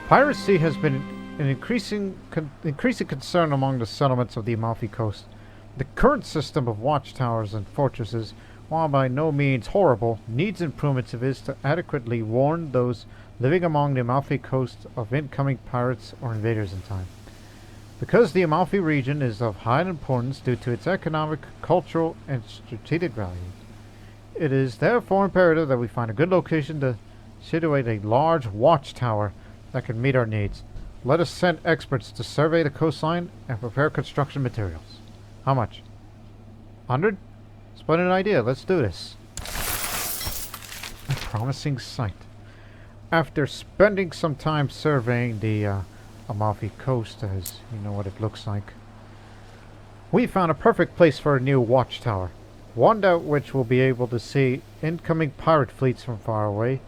Piracy has been an increasing concern among the settlements of the Amalfi Coast. The current system of watchtowers and fortresses, while by no means horrible, needs improvements if it is to adequately warn those living among the Amalfi Coast of incoming pirates or invaders in time. Because the Amalfi region is of high importance due to its economic, cultural, and strategic value, it is therefore imperative that we find a good location to situate a large watchtower that can meet our needs. Let us send experts to survey the coastline and prepare construction materials. How much? 100? Splendid idea. Let's do this. A promising site. After spending some time surveying the Amalfi Coast, as you know what it looks like, we found a perfect place for a new watchtower. One at which we'll be able to see incoming pirate fleets from far away,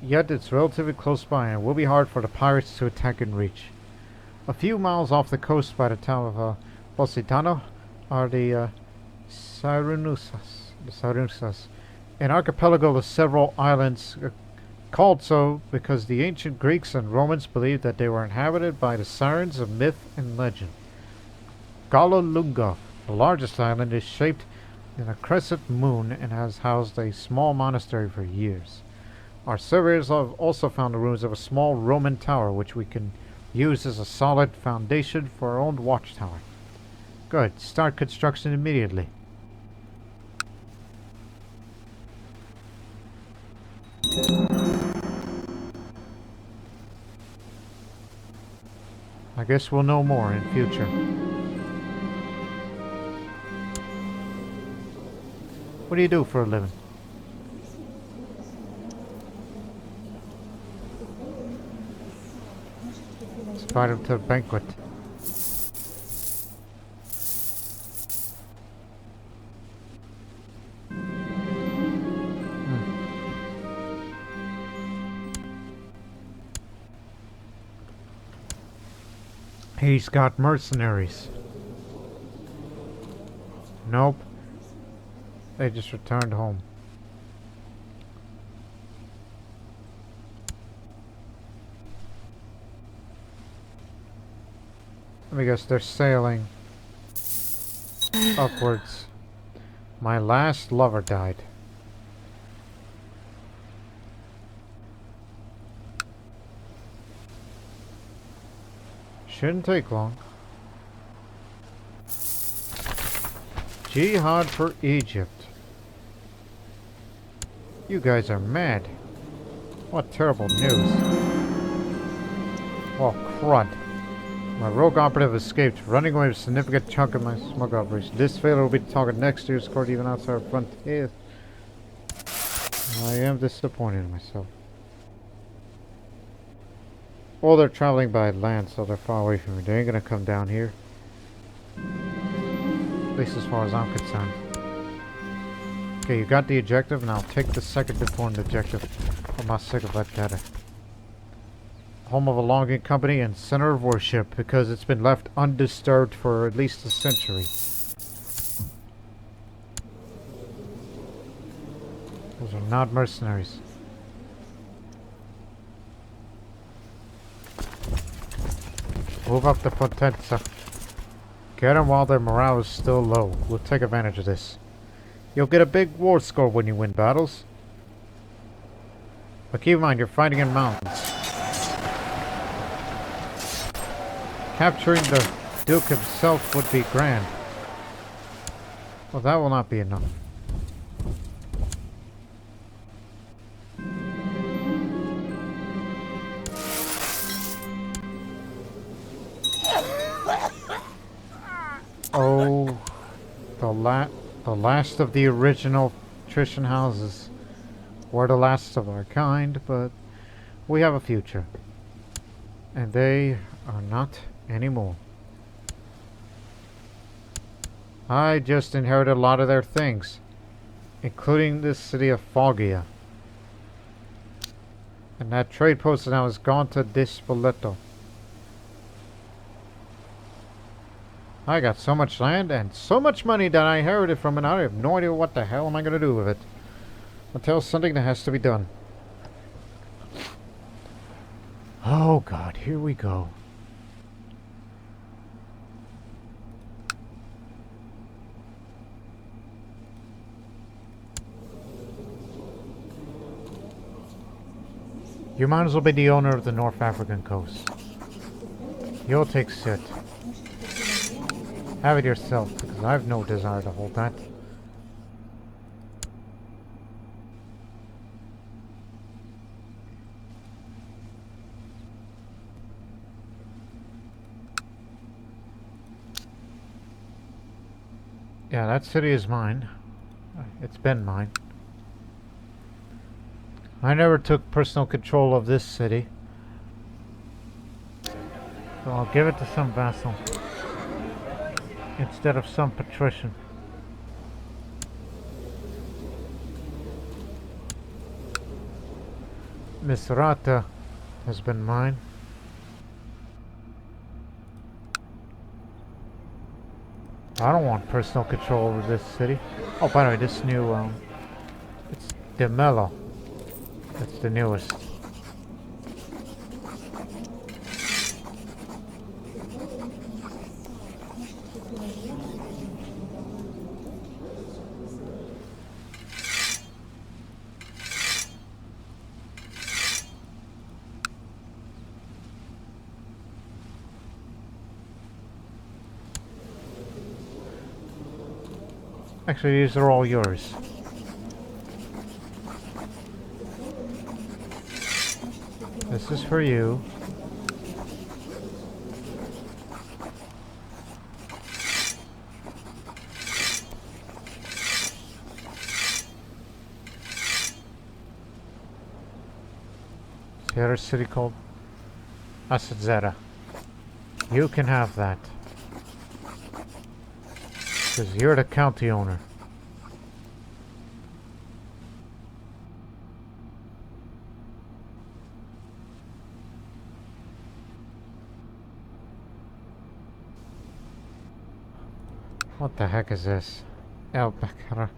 yet it's relatively close by and will be hard for the pirates to attack and reach. A few miles off the coast by the town of Positano are the Sarunusas, an archipelago of several islands called so because the ancient Greeks and Romans believed that they were inhabited by the sirens of myth and legend. Gallo Lungo, the largest island, is shaped in a crescent moon and has housed a small monastery for years. Our surveyors have also found the ruins of a small Roman tower which we can use as a solid foundation for our own watchtower. Good. Start construction immediately. I guess we'll know more in future. What do you do for a living? invite him to a banquet. He's got mercenaries. Nope. They just returned home. Let me guess, they're sailing upwards. My last lover died. Shouldn't take long. Jihad for Egypt. You guys are mad. What terrible news. Oh, crud. My rogue operative escaped, running away with a significant chunk of my smuggle operation. This failure will be the target next year's court, even outside our frontiers. I am disappointed in myself. Well, they're traveling by land, so they're far away from me. They ain't gonna come down here. At least as far as I'm concerned. Okay, you got the objective, and I'll take the second important objective. I'm not sick of that data. Home of a logging company and center of worship, because it's been left undisturbed for at least a century. Those are not mercenaries. Move up the Potenza. Get them while their morale is still low. We'll take advantage of this. You'll get a big war score when you win battles. But keep in mind, you're fighting in mountains. Capturing the Duke himself would be grand. Well, that will not be enough. Oh, the last of the original patrician houses. We're the last of our kind, but we have a future. And they are not anymore. I just inherited a lot of their things, including this city of Foggia. And that trade post now has gone to Dispoleto. I got so much land and so much money that I inherited from it. I have no idea what the hell am I going to do with it. Until something that has to be done. Oh God, here we go. You might as well be the owner of the North African coast. You'll take Sit. Have it yourself, because I have no desire to hold that. Yeah, that city is mine. It's been mine. I never took personal control of this city. So I'll give it to some vassal. Instead of some patrician. Misrata has been mine. I don't want personal control over this city. Oh, by the way, this new, it's De Mello. That's the newest. Actually, these are all yours. This is for you. The other city called Asadera. You can have that. Because you're the county owner. What the heck is this? Alpaca.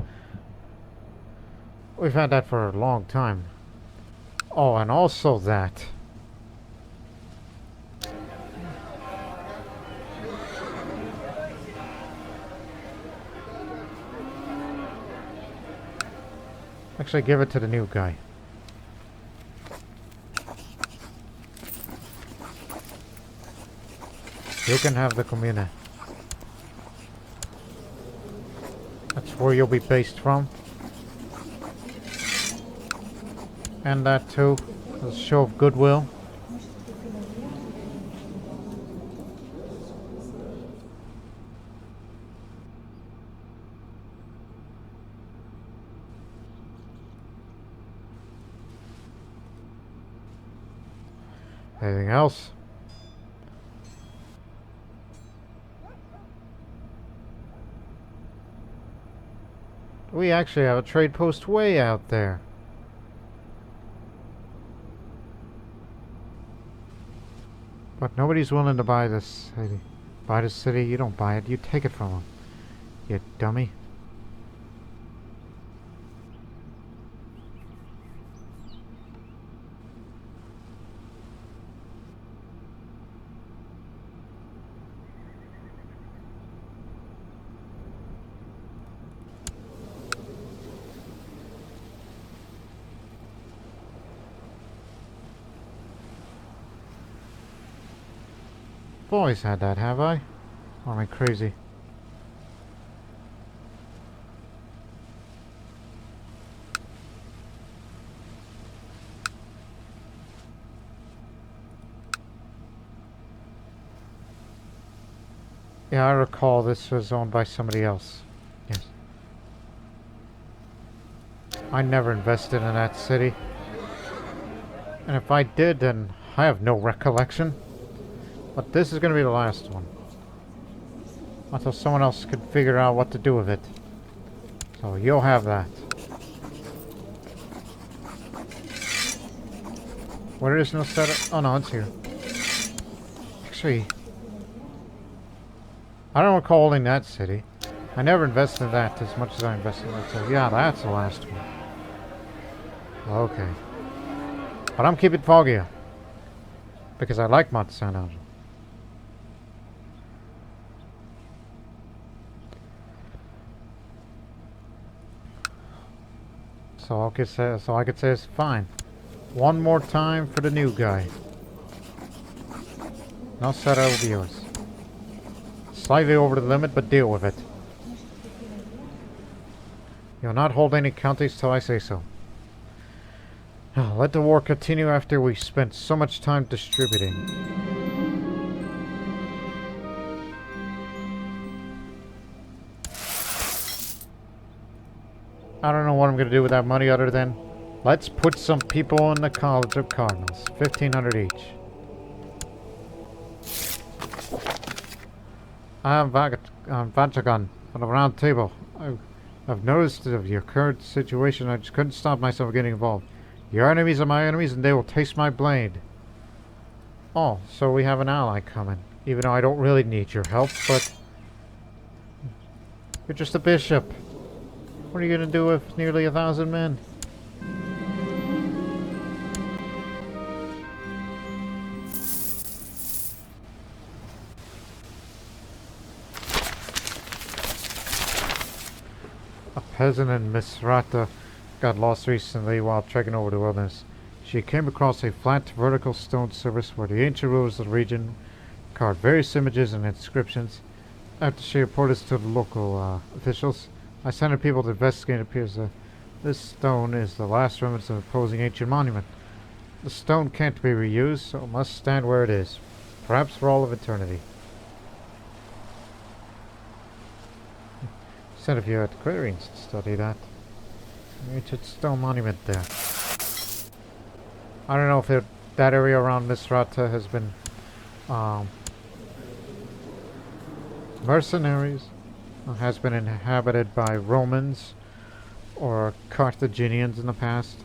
We've had that for a long time. Oh, and also that. Actually, give it to the new guy. You can have the commune. That's where you'll be based from. And that too, as a show of goodwill. Anything else? We actually have a trade post way out there. But nobody's willing to buy this city. Buy the city, you don't buy it, you take it from them. You dummy. I've always had that, have I? Or am I crazy? Yeah, I recall this was owned by somebody else. Yes. I never invested in that city. And if I did, then I have no recollection. But this is going to be the last one. Until someone else can figure out what to do with it. So you'll have that. Where is no setup? Oh no, it's here. Actually, I don't recall holding that city. I never invested in that as much as I invested in that. So yeah, that's the last one. Okay. But I'm keeping Foggia. Because I like Monsanto. So I could say it's fine. One more time for the new guy. No setup will be yours. Slightly over the limit, but deal with it. You'll not hold any counties till I say so. Now, let the war continue after we spent so much time distributing. I don't know what I'm going to do with that money other than let's put some people in the College of Cardinals. 1,500 each. I am Vatagon on the round table. I've noticed of your current situation. I just couldn't stop myself getting involved. Your enemies are my enemies and they will taste my blade. Oh, so we have an ally coming. Even though I don't really need your help, but you're just a bishop. What are you going to do with nearly 1,000 men? A peasant in Misrata got lost recently while trekking over the wilderness. She came across a flat vertical stone surface where the ancient rulers of the region carved various images and inscriptions. After she reported to the local officials, I sent her people to investigate. It appears that this stone is the last remnants of an imposing ancient monument. The stone can't be reused, so it must stand where it is, perhaps for all of eternity. Sent a few at Clearings to study that. Ancient stone monument there. I don't know if that area around Misrata has been mercenaries. Has been inhabited by Romans or Carthaginians in the past.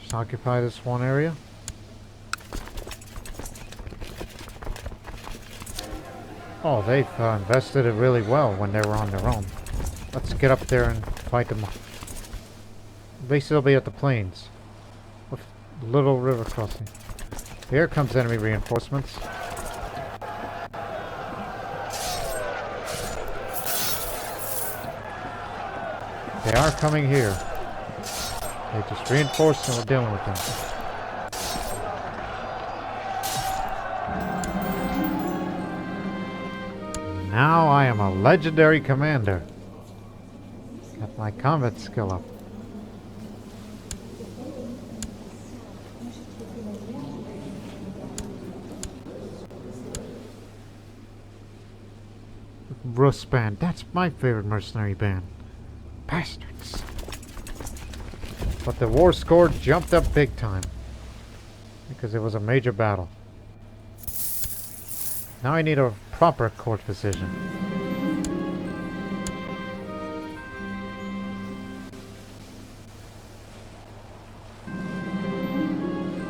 Just occupy this one area. Oh, they've invested it really well when they were on their own. Let's get up there and fight them. At least they'll be at the plains. With little river crossing. Here comes enemy reinforcements. They are coming here. They just reinforced and we're dealing with them. Now I am a legendary commander. Got my combat skill up. Rus band. That's my favorite mercenary band. Bastards. But the war score jumped up big time. Because it was a major battle. Now I need a proper court decision.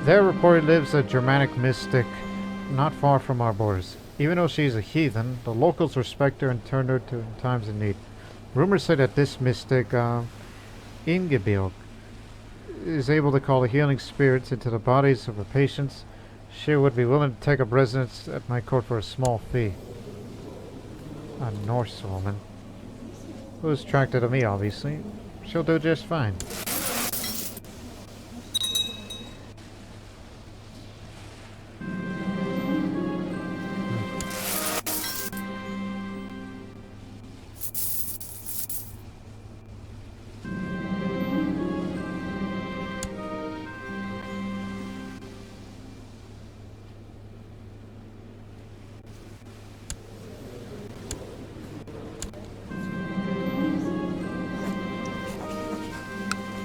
There reportedly lives a Germanic mystic not far from our borders. Even though she's a heathen, the locals respect her and turn her to in times of need. Rumors say that this mystic, Ingeborg, is able to call the healing spirits into the bodies of her patients. She would be willing to take up residence at my court for a small fee. A Norse woman. Who's attracted to me, obviously. She'll do just fine.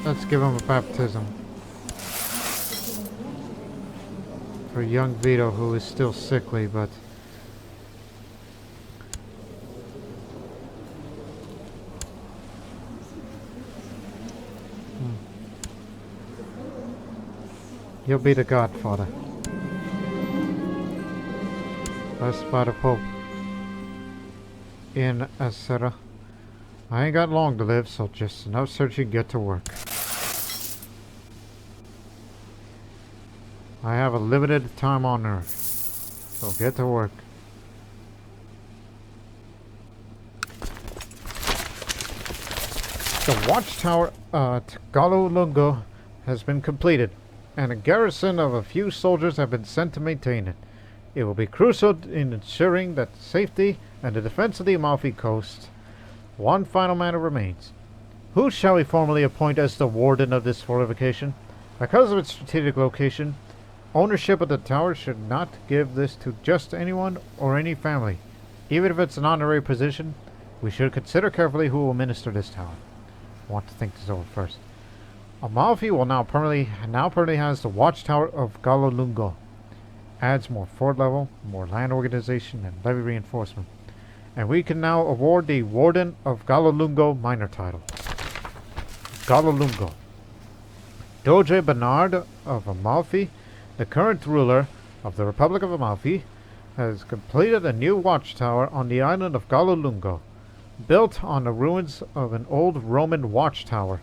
Let's give him a baptism. For young Vito, who is still sickly, but... You'll be the godfather. Blessed by the Pope. In Acera. I ain't got long to live, so just enough searching, get to work. I have a limited time on Earth, so get to work. The Watchtower at Gallo Lungo has been completed, and a garrison of a few soldiers have been sent to maintain it. It will be crucial in ensuring that safety and the defense of the Amalfi coast. One final matter remains. Who shall we formally appoint as the warden of this fortification? Because of its strategic location, ownership of the tower should not give this to just anyone or any family. Even if it's an honorary position, we should consider carefully who will administer this tower. I want to think this over first. Amalfi will now permanently has the Watchtower of Gallo Lungo. Adds more fort level, more land organization, and levy reinforcement. And we can now award the Warden of Gallo Lungo minor title. Gallo Lungo. Doge Bernard of Amalfi, the current ruler of the Republic of Amalfi, has completed a new watchtower on the island of Gallo Lungo, built on the ruins of an old Roman watchtower.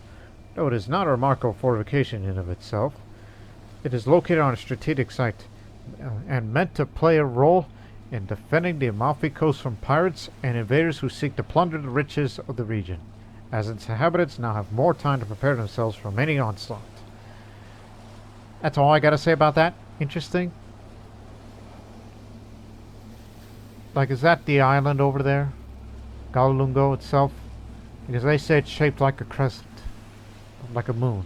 Though it is not a remarkable fortification in and of itself, it is located on a strategic site and meant to play a role in defending the Amalfi coast from pirates and invaders who seek to plunder the riches of the region, as its inhabitants now have more time to prepare themselves for any onslaught. That's all I gotta say about that. Interesting. Like, is that the island over there? Gallo Lungo itself? Because they say it's shaped like a crescent. Like a moon.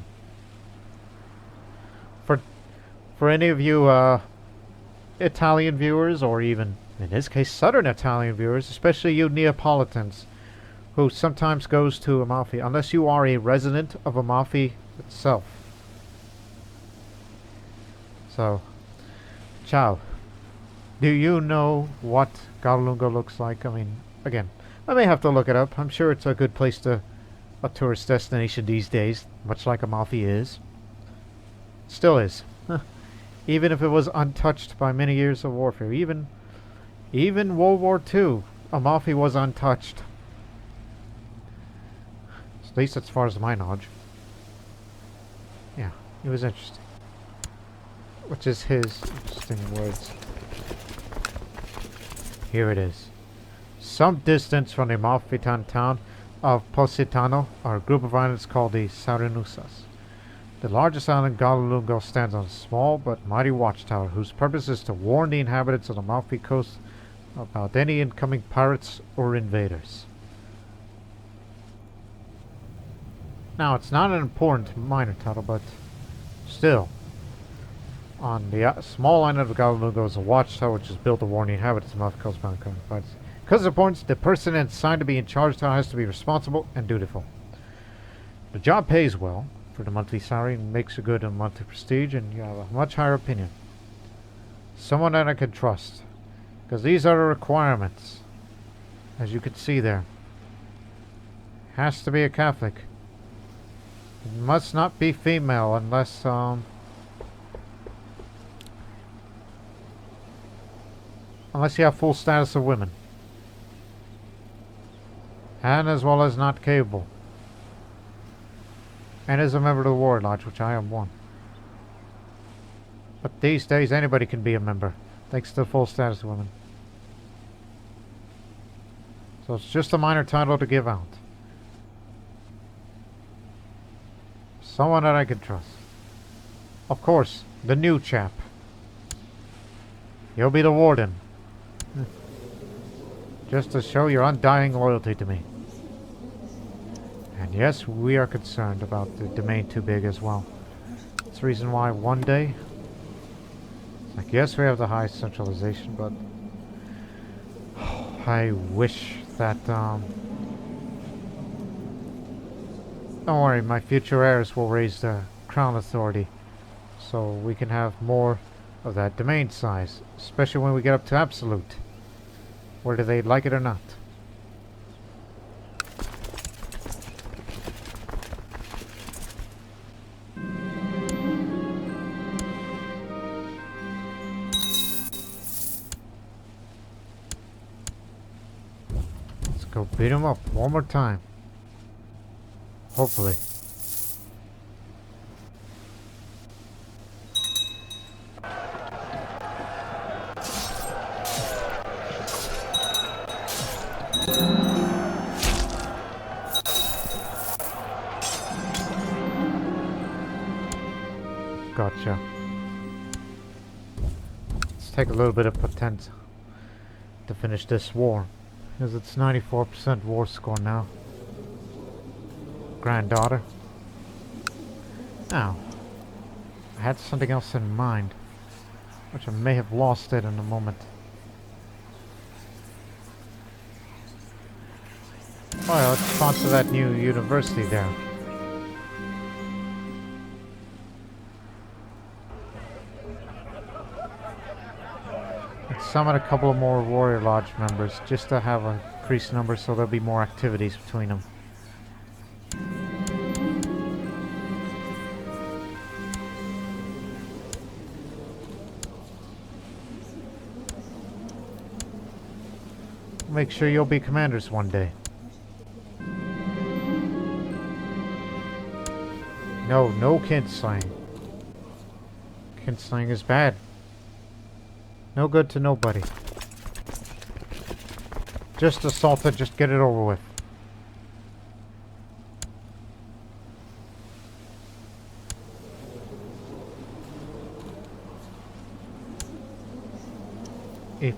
For any of you Italian viewers, or even in this case Southern Italian viewers, especially you Neapolitans, who sometimes goes to Amalfi, unless you are a resident of Amalfi itself. So, ciao. Do you know what Gallo Lungo looks like? I mean, again, I may have to look it up. I'm sure it's a good place to, a tourist destination these days, much like Amalfi is. Still is. Even if it was untouched by many years of warfare. Even World War II, Amalfi was untouched. At least as far as my knowledge. Yeah, it was interesting. Which is his interesting words. Here it is. Some distance from the Amalfitan town of Positano are a group of islands called the Sarenusas. The largest island, Gallo Lungo, stands on a small but mighty watchtower whose purpose is to warn the inhabitants of the Amalfi coast about any incoming pirates or invaders. Now, it's not an important minor title, but still. On the small island of Gallo Lungo is a watchtower which is built to warn the inhabitants of the Amalfi coast about incoming pirates. Because of importance, the person assigned to be in charge of the town has to be responsible and dutiful. The job pays well for the monthly salary and makes a good and monthly prestige, and you have a much higher opinion. Someone that I can trust. Because these are the requirements. As you can see there. Has to be a Catholic. It must not be female unless, unless you have full status of women. And as well as not capable. And is a member of the War Lodge, which I am one. But these days anybody can be a member, thanks to the full status of women. So it's just a minor title to give out. Someone that I can trust. Of course, the new chap. You'll be the warden. Just to show your undying loyalty to me. And yes, we are concerned about the domain too big as well. That's the reason why one day, it's like, yes, we have the high centralization, but I wish that, don't worry, my future heirs will raise the crown authority so we can have more of that domain size, especially when we get up to absolute, whether they like it or not. Go beat him up one more time. Hopefully. Gotcha. Let's take a little bit of Potenza to finish this war. Because it's 94% war score now. Granddaughter. Now, I had something else in mind, which I may have lost it in a moment. Oh yeah, let's sponsor that new university there. Summon a couple of more Warrior Lodge members just to have a increased number so there'll be more activities between them. Make sure you'll be commanders one day. No, no kinslaying. Kinslaying is bad. No good to nobody. Just assault it, just get it over with. Eep.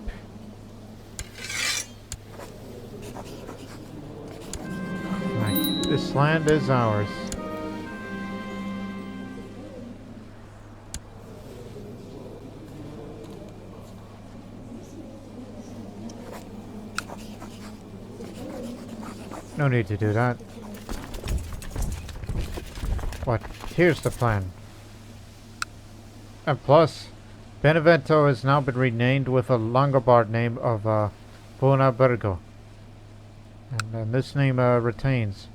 Right. This land is ours. No need to do that. But here's the plan. And plus, Benevento has now been renamed with a Longobarд name of Buonabergo. And this name retains.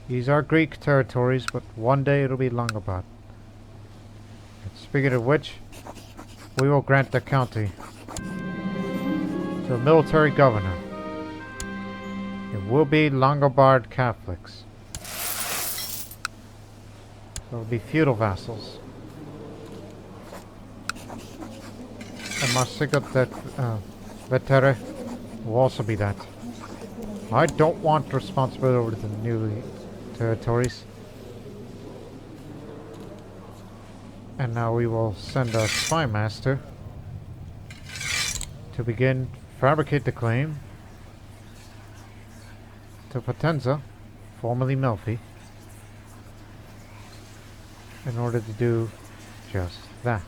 These are Greek territories, but one day it'll be Longobards. Speaking of which, we will grant the county to a military governor. It will be Longobard Catholics. So it'll be feudal vassals. And Marsica that Vetere will also be that. I don't want responsibility over the new territories. And now we will send a spy master to begin fabricate the claim to Potenza, formerly Melfi, in order to do just that.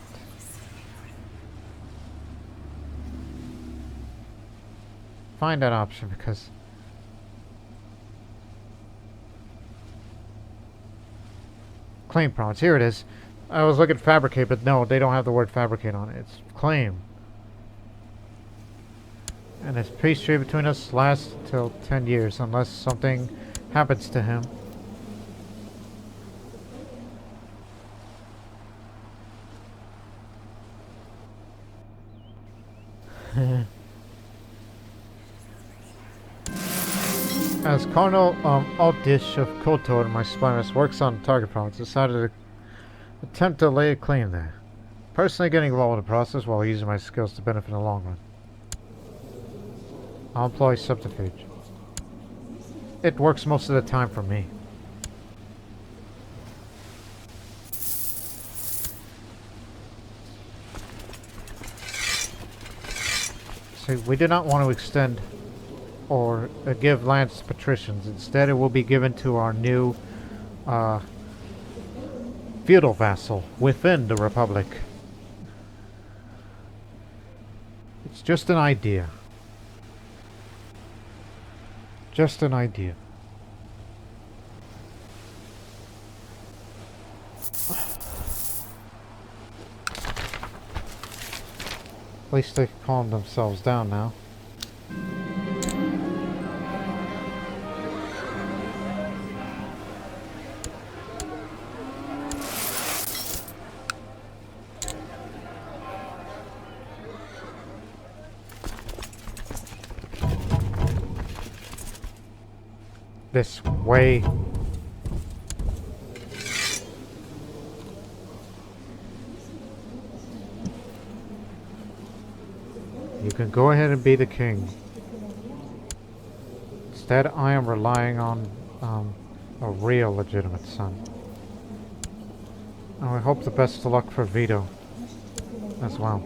Find that option because claim promise. Here it is. I was looking at Fabricate, but no, they don't have the word Fabricate on it. It's claim. And this peace treaty between us lasts till 10 years, unless something happens to him. As Colonel Altish of Kotor, my spy works on target province, decided to attempt to lay a claim there. Personally getting involved in the process while using my skills to benefit in the long run. I'll employ subterfuge. It works most of the time for me. See, we do not want to extend or give lands to patricians. Instead, it will be given to our new feudal vassal within the Republic. It's just an idea. Just an idea. At least they calmed themselves down now. This way. You can go ahead and be the king. Instead, I am relying on a real legitimate son. And I hope the best of luck for Vito as well.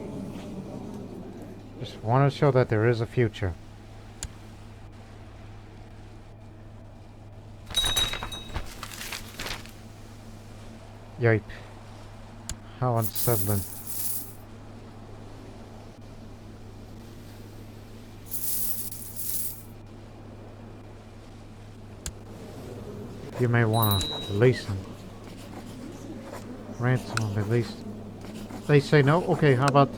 Just want to show that there is a future. Yipe. How unsettling. You may want to release him. Ransom him at least. They say no? Okay, how about...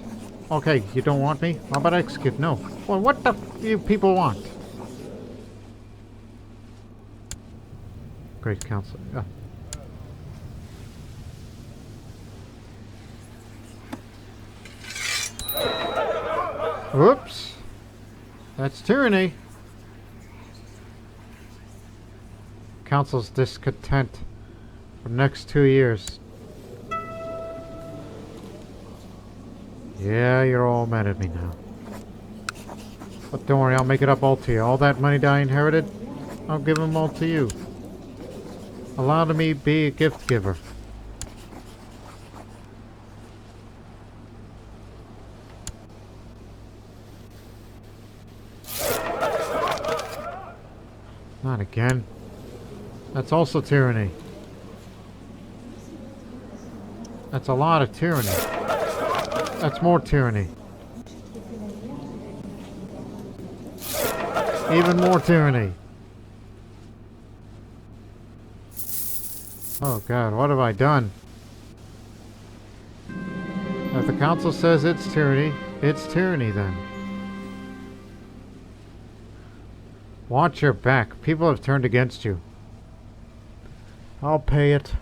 Okay, you don't want me? How about execute? No. Well, what the you people want? Great Council. Whoops. That's tyranny. Council's discontent for the next 2 years. Yeah, you're all mad at me now. But don't worry, I'll make it up all to you. All that money that I inherited, I'll give them all to you. Allow me to be a gift giver. Not again. That's also tyranny. That's a lot of tyranny. That's more tyranny. Even more tyranny. Oh God, what have I done? If the council says it's tyranny then. Watch your back. People have turned against you. I'll pay it.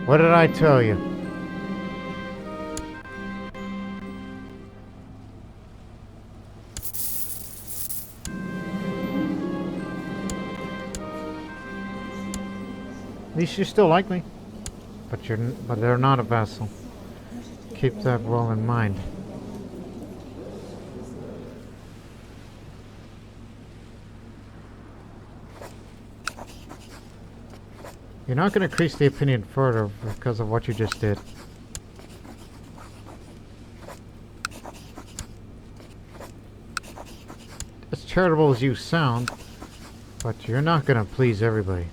What did I tell you? At least you still like me, but they're not a vassal. Keep that well in mind. You're not going to increase the opinion further because of what you just did. As charitable as you sound, but you're not going to please everybody.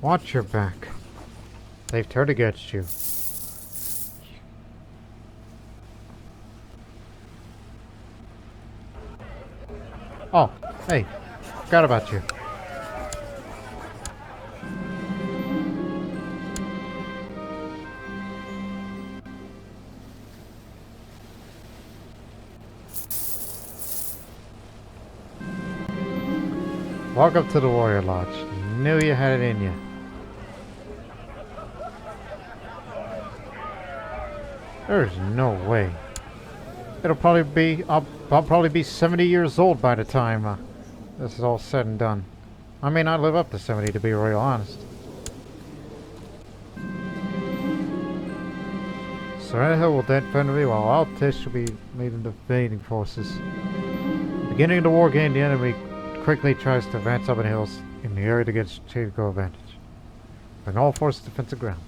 Watch your back. They've turned against you. Oh, hey, forgot about you. Welcome to the Warrior Lodge. Knew you had it in you. There's no way. It'll probably be, I'll probably be 70 years old by the time this is all said and done. I may not live up to 70 to be real honest. Serena Hill will then defend me while Alt Tish will be leading the invading forces. Beginning the war gain, the enemy quickly tries to advance up in the hills in the area to get strategic advantage. Bring all forces to defensive grounds.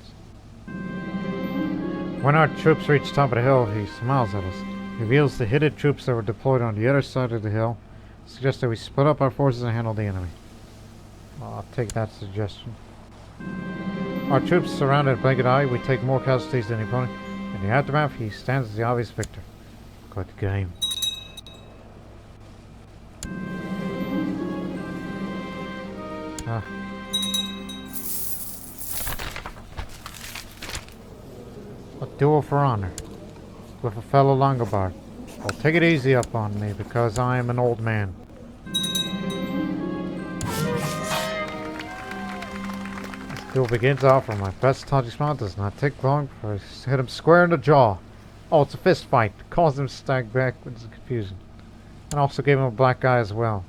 When our troops reach the top of the hill, he smiles at us. He reveals the hidden troops that were deployed on the other side of the hill. Suggests that we split up our forces and handle the enemy. I'll take that suggestion. Our troops surrounded Blanket Eye. We take more casualties than the opponent. In the aftermath, he stands as the obvious victor. Good game. A duel for honor with a fellow Longobar. Well, take it easy up on me because I am an old man. This duel begins off with my best taunting smile. Does not take long before I hit him square in the jaw. Oh, it's a fist fight. Caused him to stag back, which is confusing. And also gave him a black eye as well.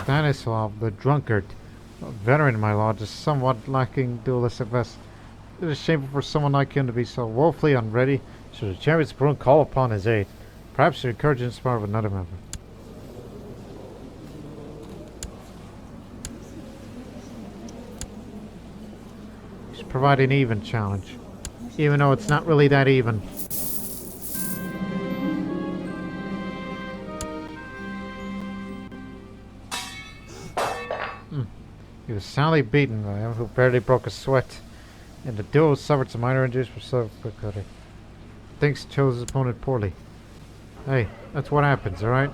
Stanislav, the drunkard, a veteran in my lodge, is somewhat lacking duelistic vest. It is shameful for someone like him to be so woefully unready. Should the champion's brune call upon his aid, perhaps to encourage and inspire another member. You should provide an even challenge, even though it's not really that even. He was soundly beaten by him, who barely broke a sweat. In the duel, suffered some minor injuries for self-difficulty. Thinks chose his opponent poorly. Hey, that's what happens, alright?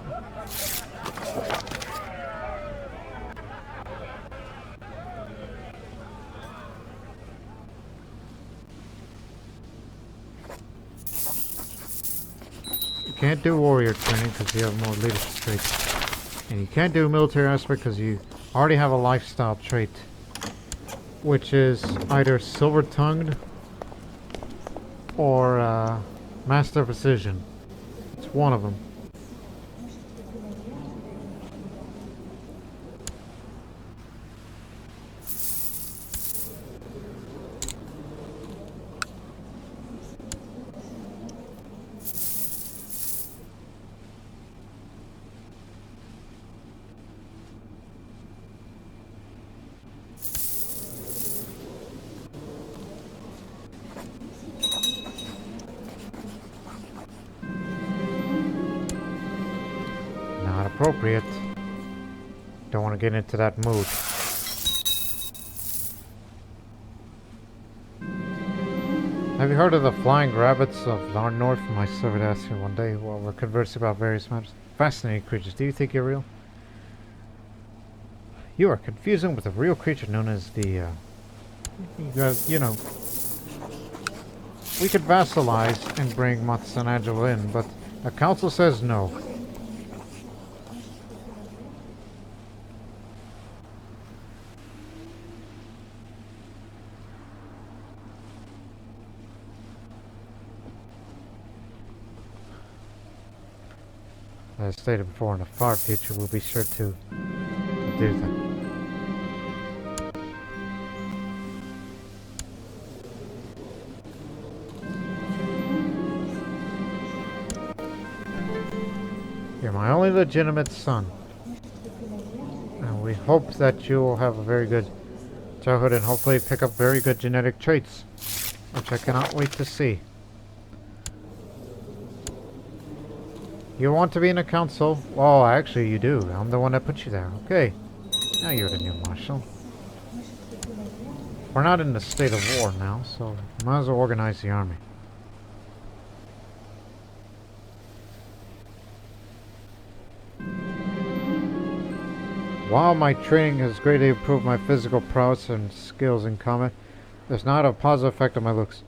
You can't do warrior training because you have more leadership traits. And you can't do military aspect because you already have a lifestyle trait, which is either silver-tongued or master precision. It's one of them. appropriate. Don't want to get into that mood. Have you heard of the flying rabbits of our north? My servant asked me one day while we're conversing about various matters. Fascinating creatures. Do you think you're real? You are confusing with a real creature known as the, you know. We could vassalize and bring Monsanangelo in, but the council says no. As stated before, in the far future, we'll be sure to do that. You're my only legitimate son. And we hope that you will have a very good childhood and hopefully pick up very good genetic traits, which I cannot wait to see. You want to be in a council? Oh, actually you do. I'm the one that put you there. Okay. Now you're the new marshal. We're not in the state of war now, so might as well organize the army. While my training has greatly improved my physical prowess and skills in combat, there's not a positive effect on my looks.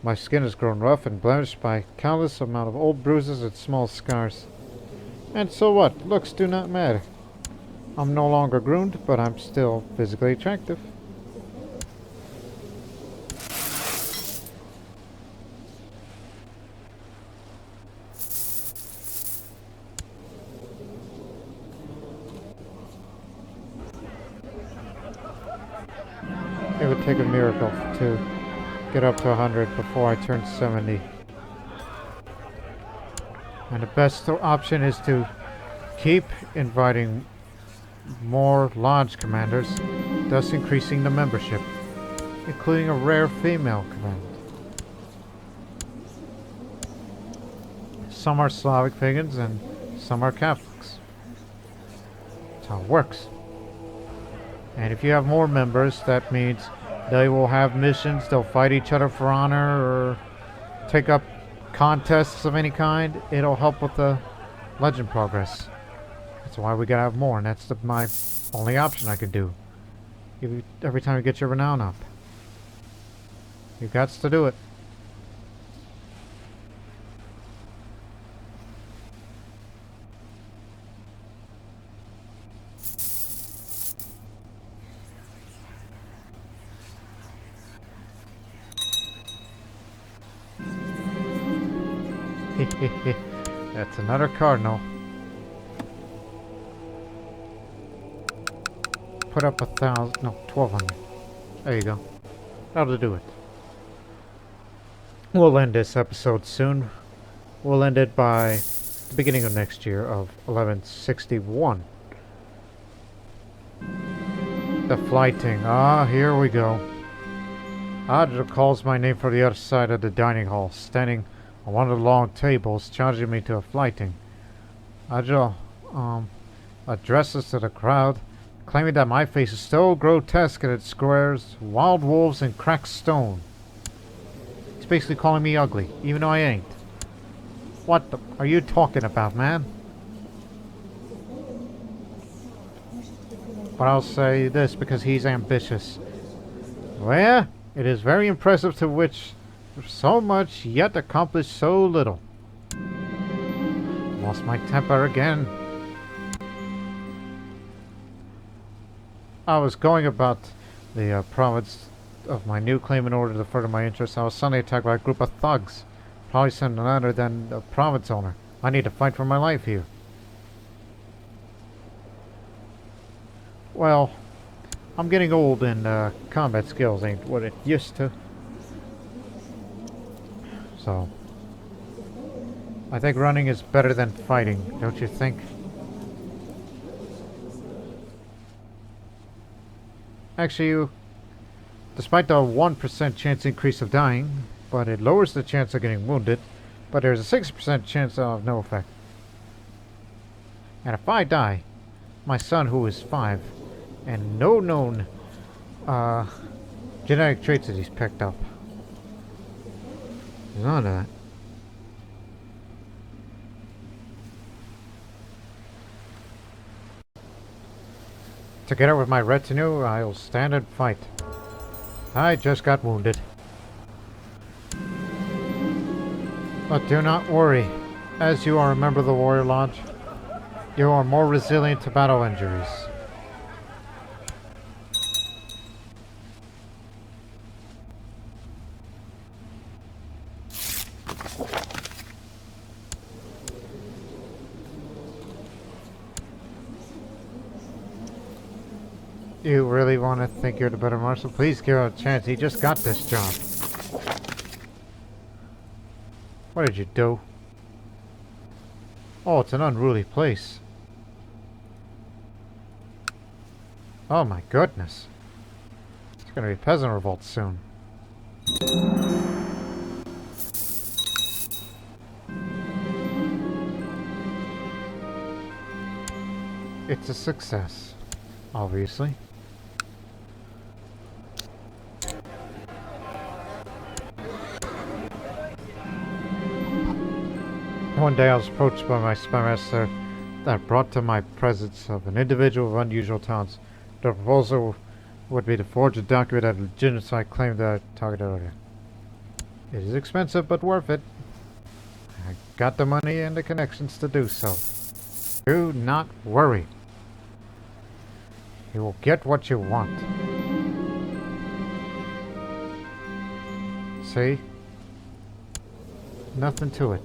My skin has grown rough and blemished by countless amount of old bruises and small scars. And so what? Looks do not matter. I'm no longer groomed, but I'm still physically attractive. It would take a miracle to get up to 100 before I turn 70. And the best option is to keep inviting more lodge commanders, thus increasing the membership, including a rare female commander. Some are Slavic pagans and some are Catholics. That's how it works. And if you have more members, that means they will have missions, they'll fight each other for honor or take up contests of any kind. It'll help with the legend progress. That's why we gotta have more, and that's my only option I can do. Every time you get your renown up. You got to do it. That's another cardinal. Put up 1,000, no, 1,200. There you go. That'll do it. We'll end this episode soon. We'll end it by the beginning of next year of 1161. The flighting. Ah, here we go. Adra calls my name from the other side of the dining hall, standing on one of the long tables, challenging me to a fighting. Adra addresses to the crowd, claiming that my face is so grotesque that it squares wild wolves and cracked stone. He's basically calling me ugly, even though I ain't. What the are you talking about, man? But I'll say this because he's ambitious. Well, it is very impressive to which so much yet accomplished so little. Lost my temper again. I was going about the province of my new claim in order to further my interests. I was suddenly attacked by a group of thugs. Probably none other than the province owner. I need to fight for my life here. Well, I'm getting old and combat skills ain't what it used to. So, I think running is better than fighting, don't you think? Actually, despite the 1% chance increase of dying, but it lowers the chance of getting wounded, but there's a 6% chance of no effect. And if I die, my son, who is 5, and no known genetic traits that he's picked up. None of that. Together with my retinue, I'll stand and fight. I just got wounded. But do not worry. As you are a member of the Warrior Lodge, you are more resilient to battle injuries. You really want to think you're the better marshal? Please give him a chance. He just got this job. What did you do? Oh, it's an unruly place. Oh my goodness. It's gonna be peasant revolt soon. It's a success, obviously. One day I was approached by my spy master that brought to my presence of an individual of unusual talents. The proposal would be to forge a document that legitimates claim that I targeted earlier. It is expensive, but worth it. I got the money and the connections to do so. Do not worry. You will get what you want. See? Nothing to it.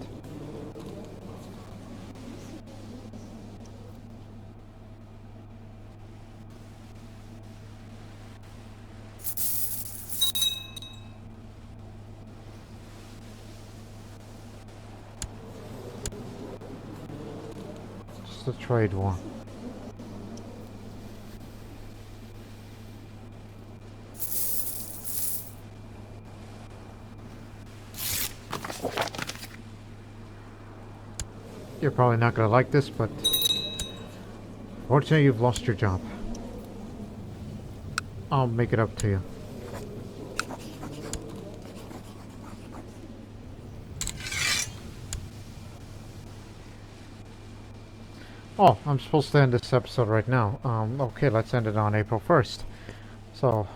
The trade war. You're probably not going to like this, but fortunately you've lost your job. I'll make it up to you. Oh, I'm supposed to end this episode right now. Okay, let's end it on April 1st. So,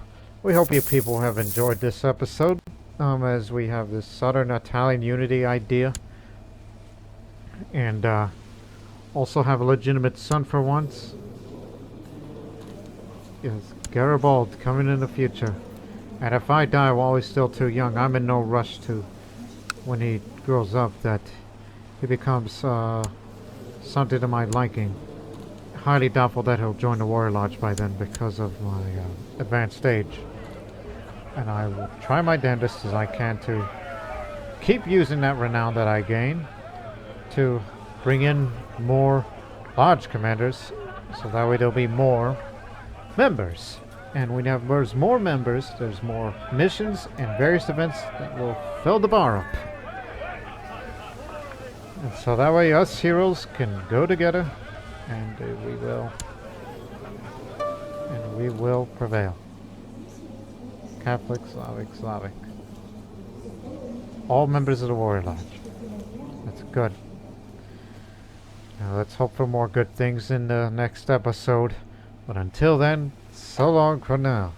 we hope you people have enjoyed this episode, as we have this Southern Italian unity idea. And, also have a legitimate son for once. Yes, Garibaldi coming in the future. And if I die while he's still too young, I'm in no rush to, when he grows up, that he becomes, something to my liking. Highly doubtful that he'll join the Warrior Lodge by then because of my advanced age. And I will try my damnedest as I can to keep using that renown that I gain to bring in more lodge commanders, so that way there'll be more members. And when there's more members, there's more missions and various events that will fill the bar up. And so that way us heroes can go together and we will prevail. Catholic, Slavic. All members of the Warrior Lodge. That's good. Now let's hope for more good things in the next episode. But until then, so long for now.